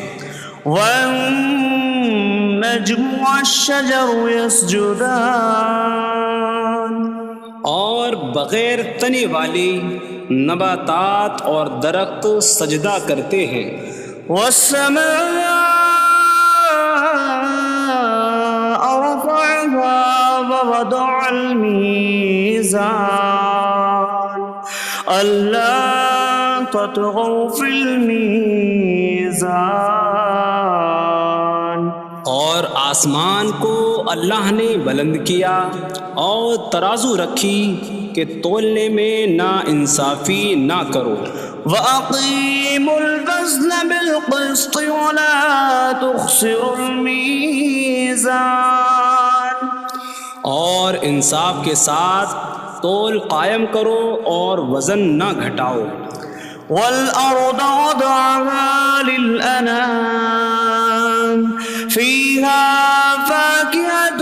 والنجم والشجر يسجدان. اور بغیر تنے والی نباتات اور درخت سجدہ کرتے ہیں. والسماء رفعها ووضع الميزان ألا تطغوا في الميزان. اور آسمان کو اللہ نے بلند کیا اور ترازو رکھی کہ تولنے میں نا انصافی نہ کرو. وَأَقِيمُوا الْوَزْنَ بِالْقِسْطِ وَلَا تُخْسِرُوا الْمِيزَانَ. اور انصاف کے ساتھ تول قائم کرو اور وزن نہ گھٹاؤ. وَالْأَرْضَ وَضَعَهَا لِلْأَنَامِ فِيهَا فَاكِهَةٌ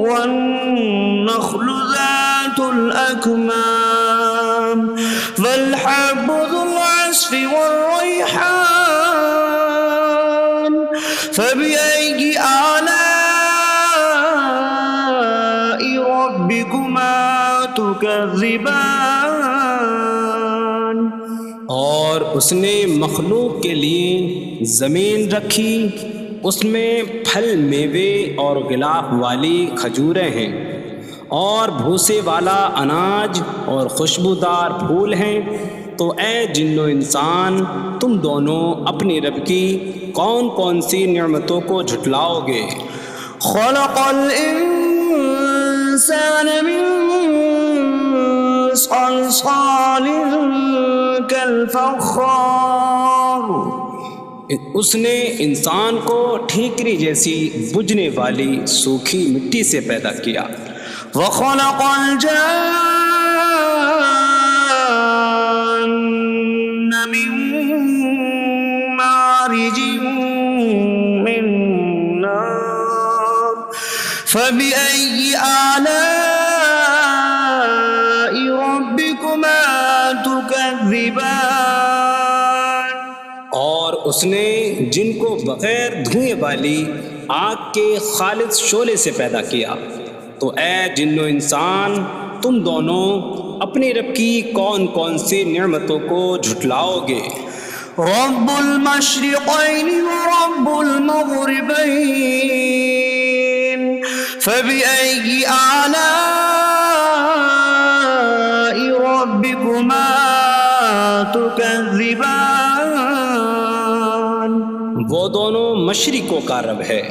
وَالنَّخْلُ ذَاتُ الْأَكْمَامِ وَالْحَبُّ ذُو الْعَصْفِ وَالرَّيْحَانُ فَبِأَيِّ آلَاءِ رَبِّكُمَا تُكَذِّبَانِ. اور اس نے مخلوق کے لیے زمین رکھی، اس میں پھل میوے اور غلاف والی کھجوریں ہیں اور بھوسے والا اناج اور خوشبودار پھول ہیں. تو اے جن و انسان تم دونوں اپنی رب کی کون کون سی نعمتوں کو جھٹلاؤ گے. خلق الانسان من صلصال کالفخار. اس نے انسان کو ٹھیکری جیسی بجھنے والی سوکھی مٹی سے پیدا کیا. وخلق الجان من مارج من نار فبأي آلاء ربكما تكذبان. اور اس نے جن کو بغیر دھوئیں والی آگ کے خالص شعلے سے پیدا کیا. تو اے جن و انسان تم دونوں اپنی رب کی کون کون سی نعمتوں کو جھٹلاؤ گے. رب المشرقین ورب المغربین فبأي آلاء ربكما تكذبان. وہ دونوں مشرقوں کا رب ہے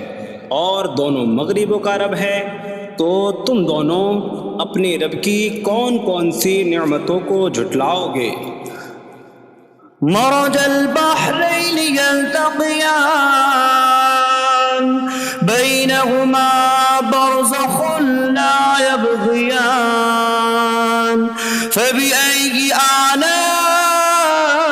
اور دونوں مغربوں کا رب ہے. تو تم دونوں اپنی رب کی کون کون سی نعمتوں کو جھٹلاؤ گے. مرج البحرین یلتقیان بینہما برزخ لا یبغیان فبأي آلاء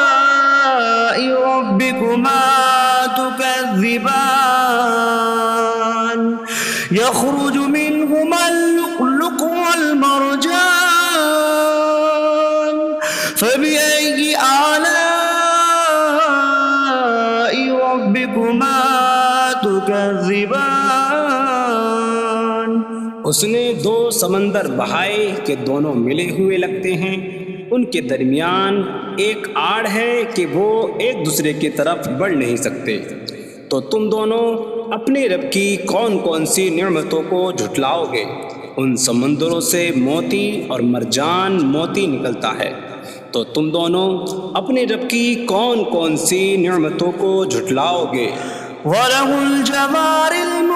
فبأي آلاء ربكما تكذبان اس نے دو سمندر بہائے کہ دونوں ملے ہوئے لگتے ہیں، ان کے درمیان ایک آڑ ہے کہ وہ ایک دوسرے کی طرف بڑھ نہیں سکتے، تو تم دونوں اپنے رب کی کون کون سی نعمتوں کو جھٹلاؤ گے؟ ان سمندروں سے موتی اور مرجان موتی نکلتا ہے، تو تم دونوں اپنے رب کی کون کون سی نعمتوں کو جھٹلاؤ گے؟ وَلَهُ الْجَوَارِ الْمُنشَآتُ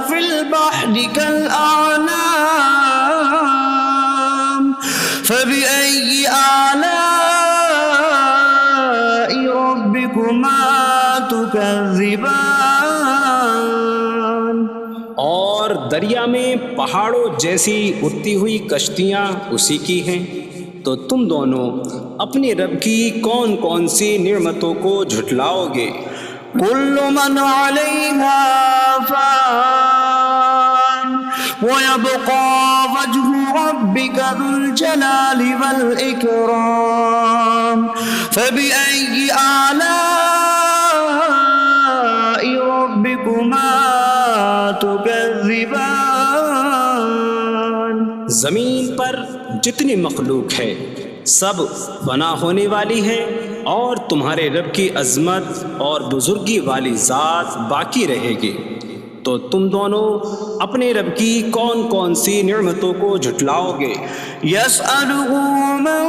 فِي الْبَحْرِ كَالْأَعْلَامِ فَبِأَيِّ آلَاءِ رَبِّكُمَا تُكَذِّبَانِ اور دریا میں پہاڑوں جیسی اڑتی ہوئی کشتیاں اسی کی ہیں، تو تم دونوں اپنے رب کی کون کون سی نعمتوں کو جھٹلاؤ گے؟ كل من عليها فان ويبقى وجه ربك ذو الجلال والإكرام فبأي آلاء ربكما تكذبان زمین پر جتنی مخلوق ہے سب فنا ہونے والی ہے، اور تمہارے رب کی عظمت اور بزرگی والی ذات باقی رہے گی، تو تم دونوں اپنے رب کی کون کون سی نعمتوں کو جھٹلاؤ گے؟ يسأله من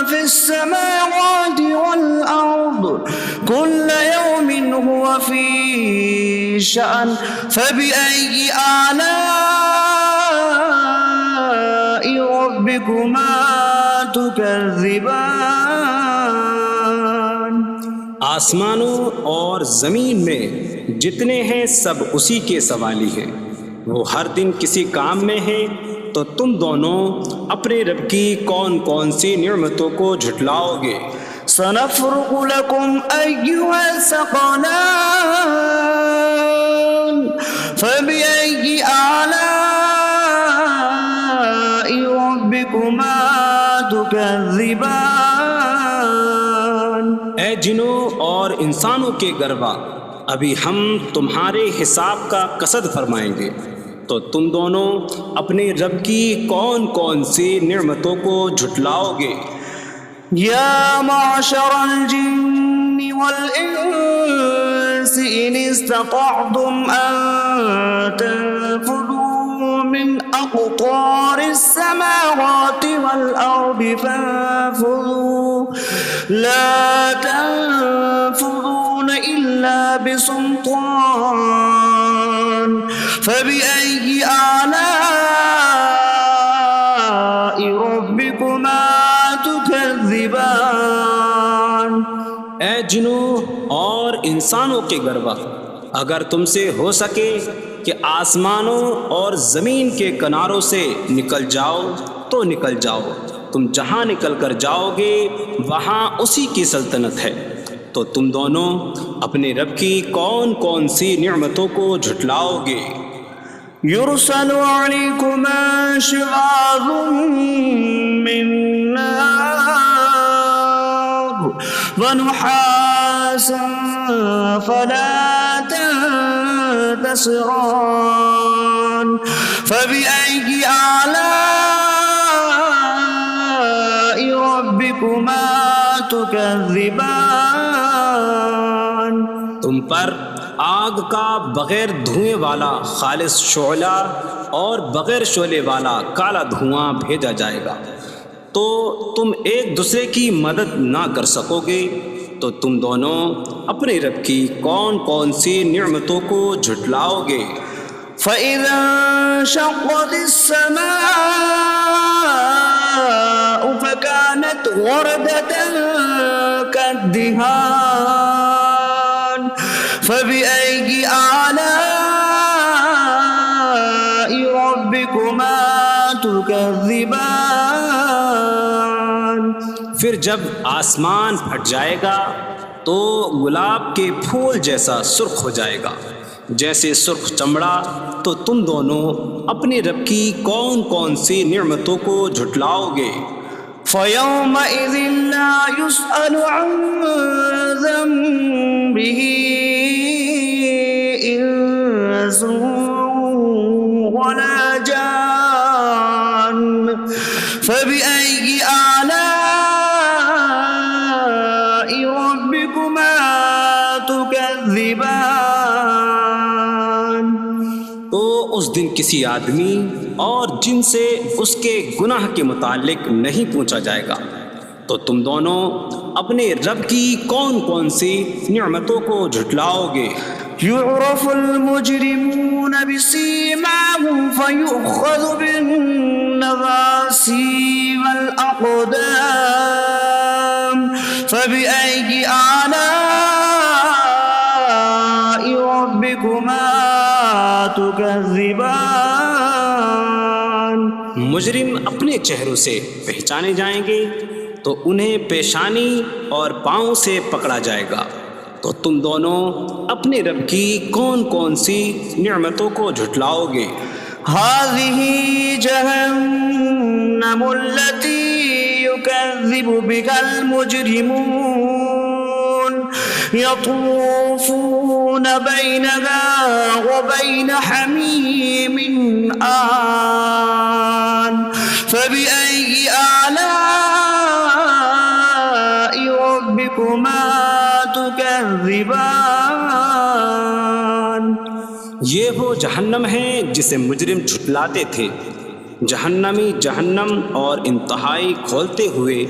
في السماوات والأرض كل يوم هو في شأن فبأي آلاء ربكما تكذبان آسمانوں اور زمین میں جتنے ہیں سب اسی کے سوالی ہیں، وہ ہر دن کسی کام میں ہیں، تو تم دونوں اپنے رب کی کون کون سی نعمتوں کو جھٹلاؤ گے؟ سنفرغ لكم أيها الثقلان فبأي آلاء ربكما تكذبان اے جنوں اور انسانوں کے گروہ، ابھی ہم تمہارے حساب کا قصد فرمائیں گے، تو تم دونوں اپنے رب کی کون کون سی نعمتوں کو جھٹلاؤ گے؟ يا معشر الجن والإنس إن استطعتم أن تنفذوا من أقطار السماوات والأرض فانفذوا لا تنفذون إلا بسلطان فبأي آلاء ربكما تكذبان اے جنوں اور انسانوں کے گروہ، اگر تم سے ہو سکے کہ آسمانوں اور زمین کے کناروں سے نکل جاؤ تو نکل جاؤ، تم جہاں نکل کر جاؤ گے وہاں اسی کی سلطنت ہے، تو تم دونوں اپنے رب کی کون کون سی نعمتوں کو جھٹلاؤ گے؟ يرسل عليكما شواظ من نار ونحاس فلا تنتصران فبأي آلاء ربكما تكذبان تم پر آگ کا بغیر دھوئیں والا خالص شعلہ اور بغیر شعلے والا کالا دھواں بھیجا جائے گا، تو تم ایک دوسرے کی مدد نہ کر سکو گے، تو تم دونوں اپنے رب کی کون کون سی نعمتوں کو جھٹلاؤ گے؟ فَإِذَا انشَقَّتِ السَّمَاءُ فَكَانَتْ وَرْدَةً كَالدِّهَانِ فَبِأَيِّ آلَاءِ رَبِّكُمَا تُكَذِّبَانِ پھر جب آسمان پھٹ جائے گا تو گلاب کے پھول جیسا سرخ ہو جائے گا، جیسے سرخ چمڑا، تو تم دونوں اپنے رب کی کون کون سی نعمتوں کو جھٹلاؤ گے؟ فَيَوْمَئِذٍ لَا يُسْأَلُ عَنْ ذَنبِهِ إِنسٌ وَلَا جَانٌ فَبِأَيِّ آلَاءِ رَبِّكُمَا تُكَذِّبَانِ۔ تو اس دن کسی آدمی اور جن سے اس کے گناہ کے متعلق نہیں پوچھا جائے گا، تو تم دونوں اپنے رب کی کون کون سی نعمتوں کو جھٹلاؤ گے؟ يُعْرَفُ الْمُجْرِمُونَ بِسِيمَاهُمْ فَيُؤْخَذُ بِالنَّوَاصِي وَالْأَقْدَامِ فَبِأَيِّ آلَاءِ رَبِّكُمَا تُكَذِّبَانِ۔ مجرم اپنے چہروں سے پہچانے جائیں گے تو انہیں پیشانی اور پاؤں سے پکڑا جائے گا۔ تو تم دونوں اپنے رب کی کون کون سی نعمتوں کو جھٹلاؤ گے؟ هذه جهنم التي يكذب بها المجرمون يطوفون بينها وبين حميم آن فبأي آلاء ربكما تكذبان۔ یہ وہ جہنم ہے جسے مجرم جھٹلاتے تھے۔ جہنمی جہنم اور انتہائی کھولتے ہوئے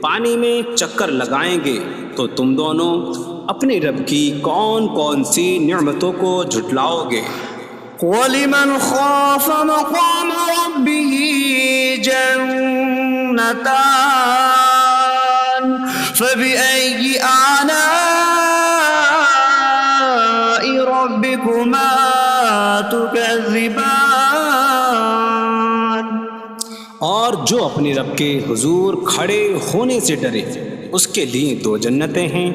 پانی میں چکر لگائیں گے۔ تو تم دونوں اپنے رب کی کون کون سی نعمتوں کو جھٹلاؤ گے؟ وَلِمَنْ خَافَ مَقَامَ رَبِّهِ جَنَّتَانِ فَبِأَيِّ آلَاءِ رَبِّكُمَا تُكَذِّبَانِ۔ اور جو اپنے رب کے حضور کھڑے ہونے سے ڈرے، اس کے لیے 2 جنتیں ہیں۔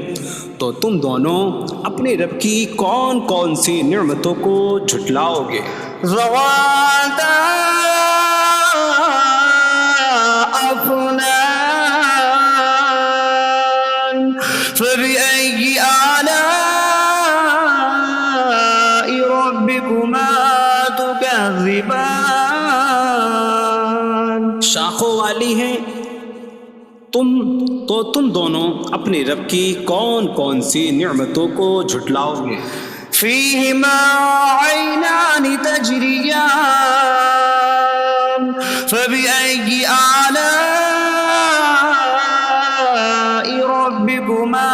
تو تم دونوں اپنے رب کی کون کون سی نعمتوں کو جھٹلاؤ گے؟ ذواتا أفنان فبأي آلاء ربكما تكذبان۔ شاخوں والی ہیں۔ تم دونوں اپنے رب کی کون کون سی نعمتوں کو جھٹلاؤ گے؟ فيهما عينان تجريان فبأي آلاء ربكما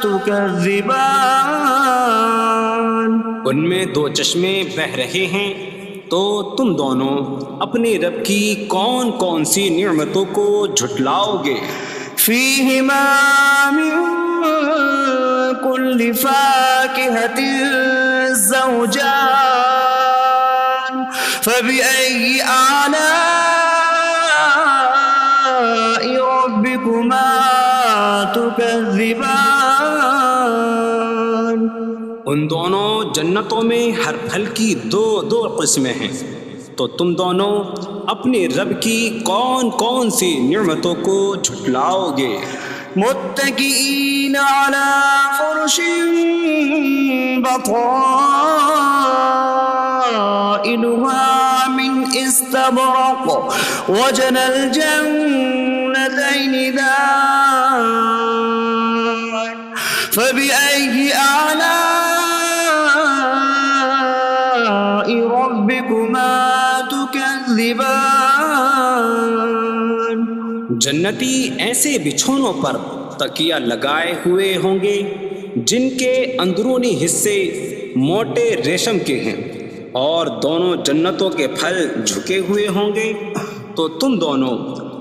تكذبان۔ ان میں 2 چشمے بہہ رہے ہیں۔ تو تم دونوں اپنے رب کی کون کون سی نعمتوں کو جھٹلاؤ گے؟ فيهما من كل فاكهة زوجان فبأي آلاء ربكما تكذبان۔ ان دونوں جنتوں میں ہر پھل کی 2 قسمیں ہیں۔ تو تم دونوں اپنے رب کی کون کون سی نعمتوں کو جھٹلاؤ گے؟ متكئين على فرش بطائنها من استبرق وجنى الجنتين دان فبأي آلاء ربكما تكذبان۔ جنتی ایسے بچھونوں پر تکیہ لگائے ہوئے ہوں گے جن کے اندرونی حصے موٹے ریشم کے ہیں، اور دونوں جنتوں کے پھل جھکے ہوئے ہوں گے۔ تو تم دونوں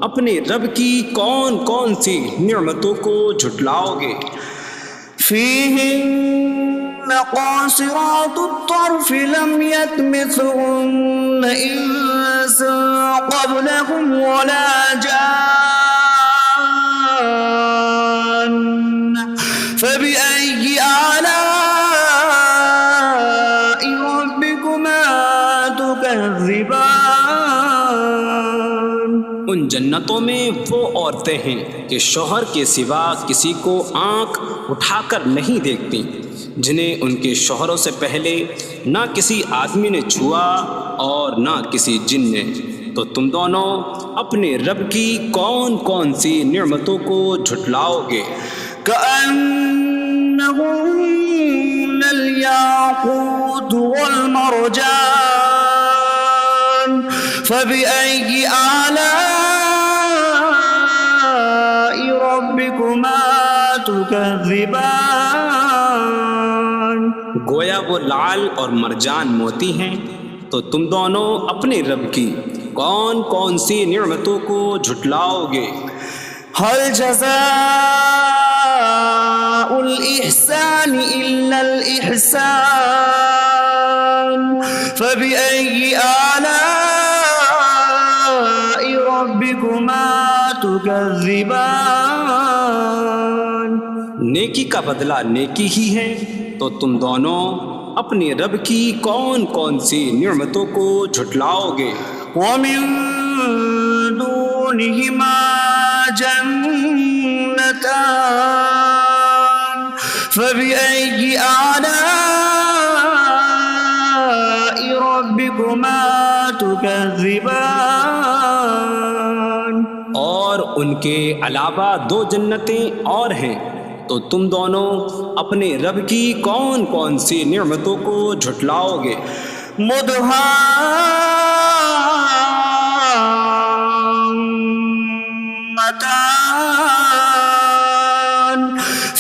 اپنے رب کی کون کون سی نعمتوں کو جھٹلاؤ گے؟ فيهن قاصرات الطرف لم يطمثهن إنس قبلهم ولا جان فبأي آلاء تكذبان ان جنتوں میں وہ عورتیں ہیں کہ شوہر کے سوا کسی کو آنکھ اٹھا کر نہیں دیکھتی، جنہیں ان کے شوہروں سے پہلے نہ کسی آدمی نے چھوا اور نہ کسی جن نے۔ تو تم دونوں اپنے رب کی کون کون سی نعمتوں کو جھٹلاؤ گے؟ كأنهن الياقوت والمرجان فبأي آلاء ربكما تكذبان گویا وہ لعل اور مرجان موتی ہیں۔ تو تم دونوں اپنے رب کی کون کون سی نعمتوں کو جھٹلاؤ گے؟ هل جزاء الإحسان إلا الإحسان فبأي آلاء ربكما تكذبان نیکی کا بدلہ نیکی ہی ہے، تو تم دونوں اپنے رب کی کون کون سی نعمتوں کو جھٹلاؤ گے؟ ومن دونهما جنتان فبأي آلاء ربكما تكذبان اور ان کے علاوہ دو جنتیں اور ہیں، تو تم دونوں اپنے رب کی کون کون سی نعمتوں کو جھٹلاؤ گے؟ مدهامتان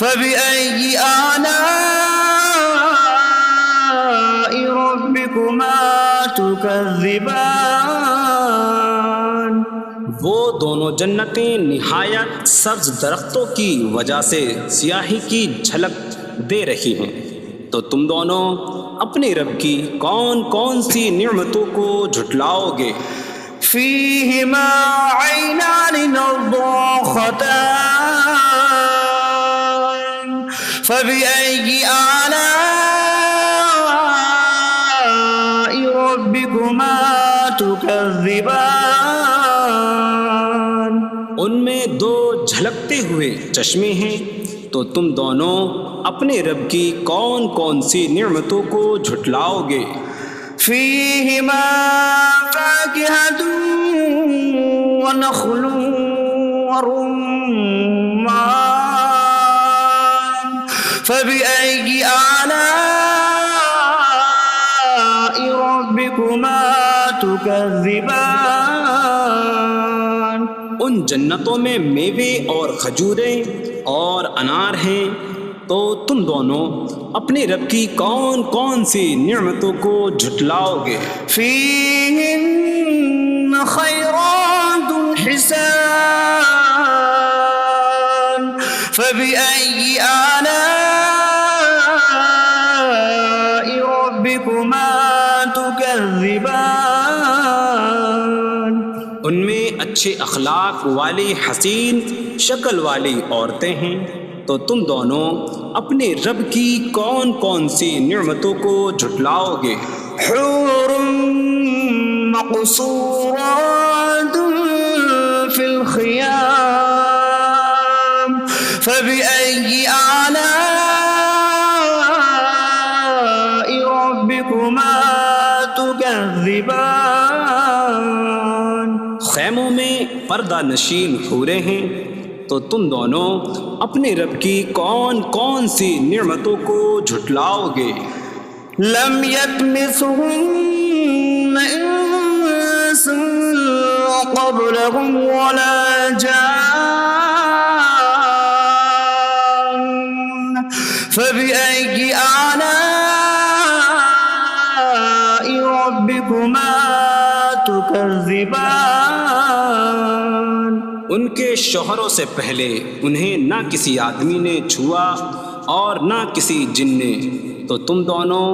فبأي آلاء ربكما تكذبان وہ دونوں جنتیں نہایت سبز درختوں کی وجہ سے سیاہی کی جھلک دے رہی ہیں، تو تم دونوں اپنے رب کی کون کون سی نعمتوں کو جھٹلاؤ گے؟ فيهما عينان نضاختان فبأي آلاء ربكما تكذبان ان میں دو جھلکتے ہوئے چشمے ہیں، تو تم دونوں اپنے رب کی کون کون سی نعمتوں کو جھٹلاؤ گے؟ فيهما فاكهة ونخل ورمان فبأي آلاء ربكما تكذبان ان جنتوں میں میوے اور کھجوریں اور انار ہیں، تو تم دونوں اپنے رب کی کون کون سی نعمتوں کو جھٹلاؤ گے؟ فيهن خيرات حسان فبأي آلاء ربكما تكذبان ان میں اچھے اخلاق والی حسین شکل والی عورتیں ہیں، تو تم دونوں اپنے رب کی کون کون سی نعمتوں کو جھٹلاؤ گے؟ حور مقصورات في الخيام فبأي آلاء ربكما تكذبان خیموں میں پردہ نشین حوریں ہیں، تو تم دونوں اپنے رب کی کون کون سی نعمتوں کو جھٹلاؤ گے؟ لم يطمثهن انس قبلهم ولا جان فبأي آلاء ربكما تكذبان ان کے شوہروں سے پہلے انہیں نہ کسی آدمی نے چھوا اور نہ کسی جن نے، تو تم دونوں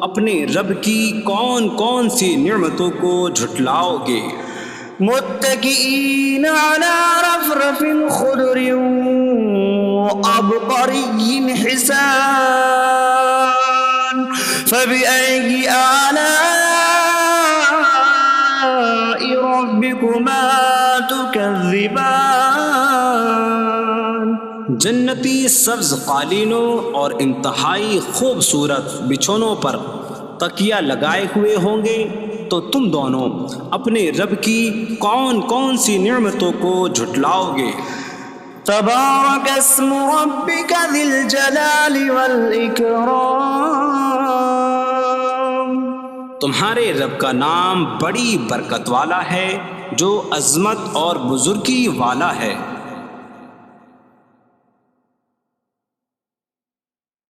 اپنے رب کی کون کون سی نعمتوں کو جھٹلاؤ گے؟ متكئين على رفرف خضر وعبقري حسان فبأي آلاء ربكما تكذبان جنتی سبز قالینوں اور انتہائی خوبصورت بچھونوں پر تکیہ لگائے ہوئے ہوں گے، تو تم دونوں اپنے رب کی کون کون سی نعمتوں کو جھٹلاؤ گے؟ تبارك اسم ربك ذي الجلال والإكرام تمہارے رب کا نام بڑی برکت والا ہے، جو عظمت اور بزرگی والا ہے۔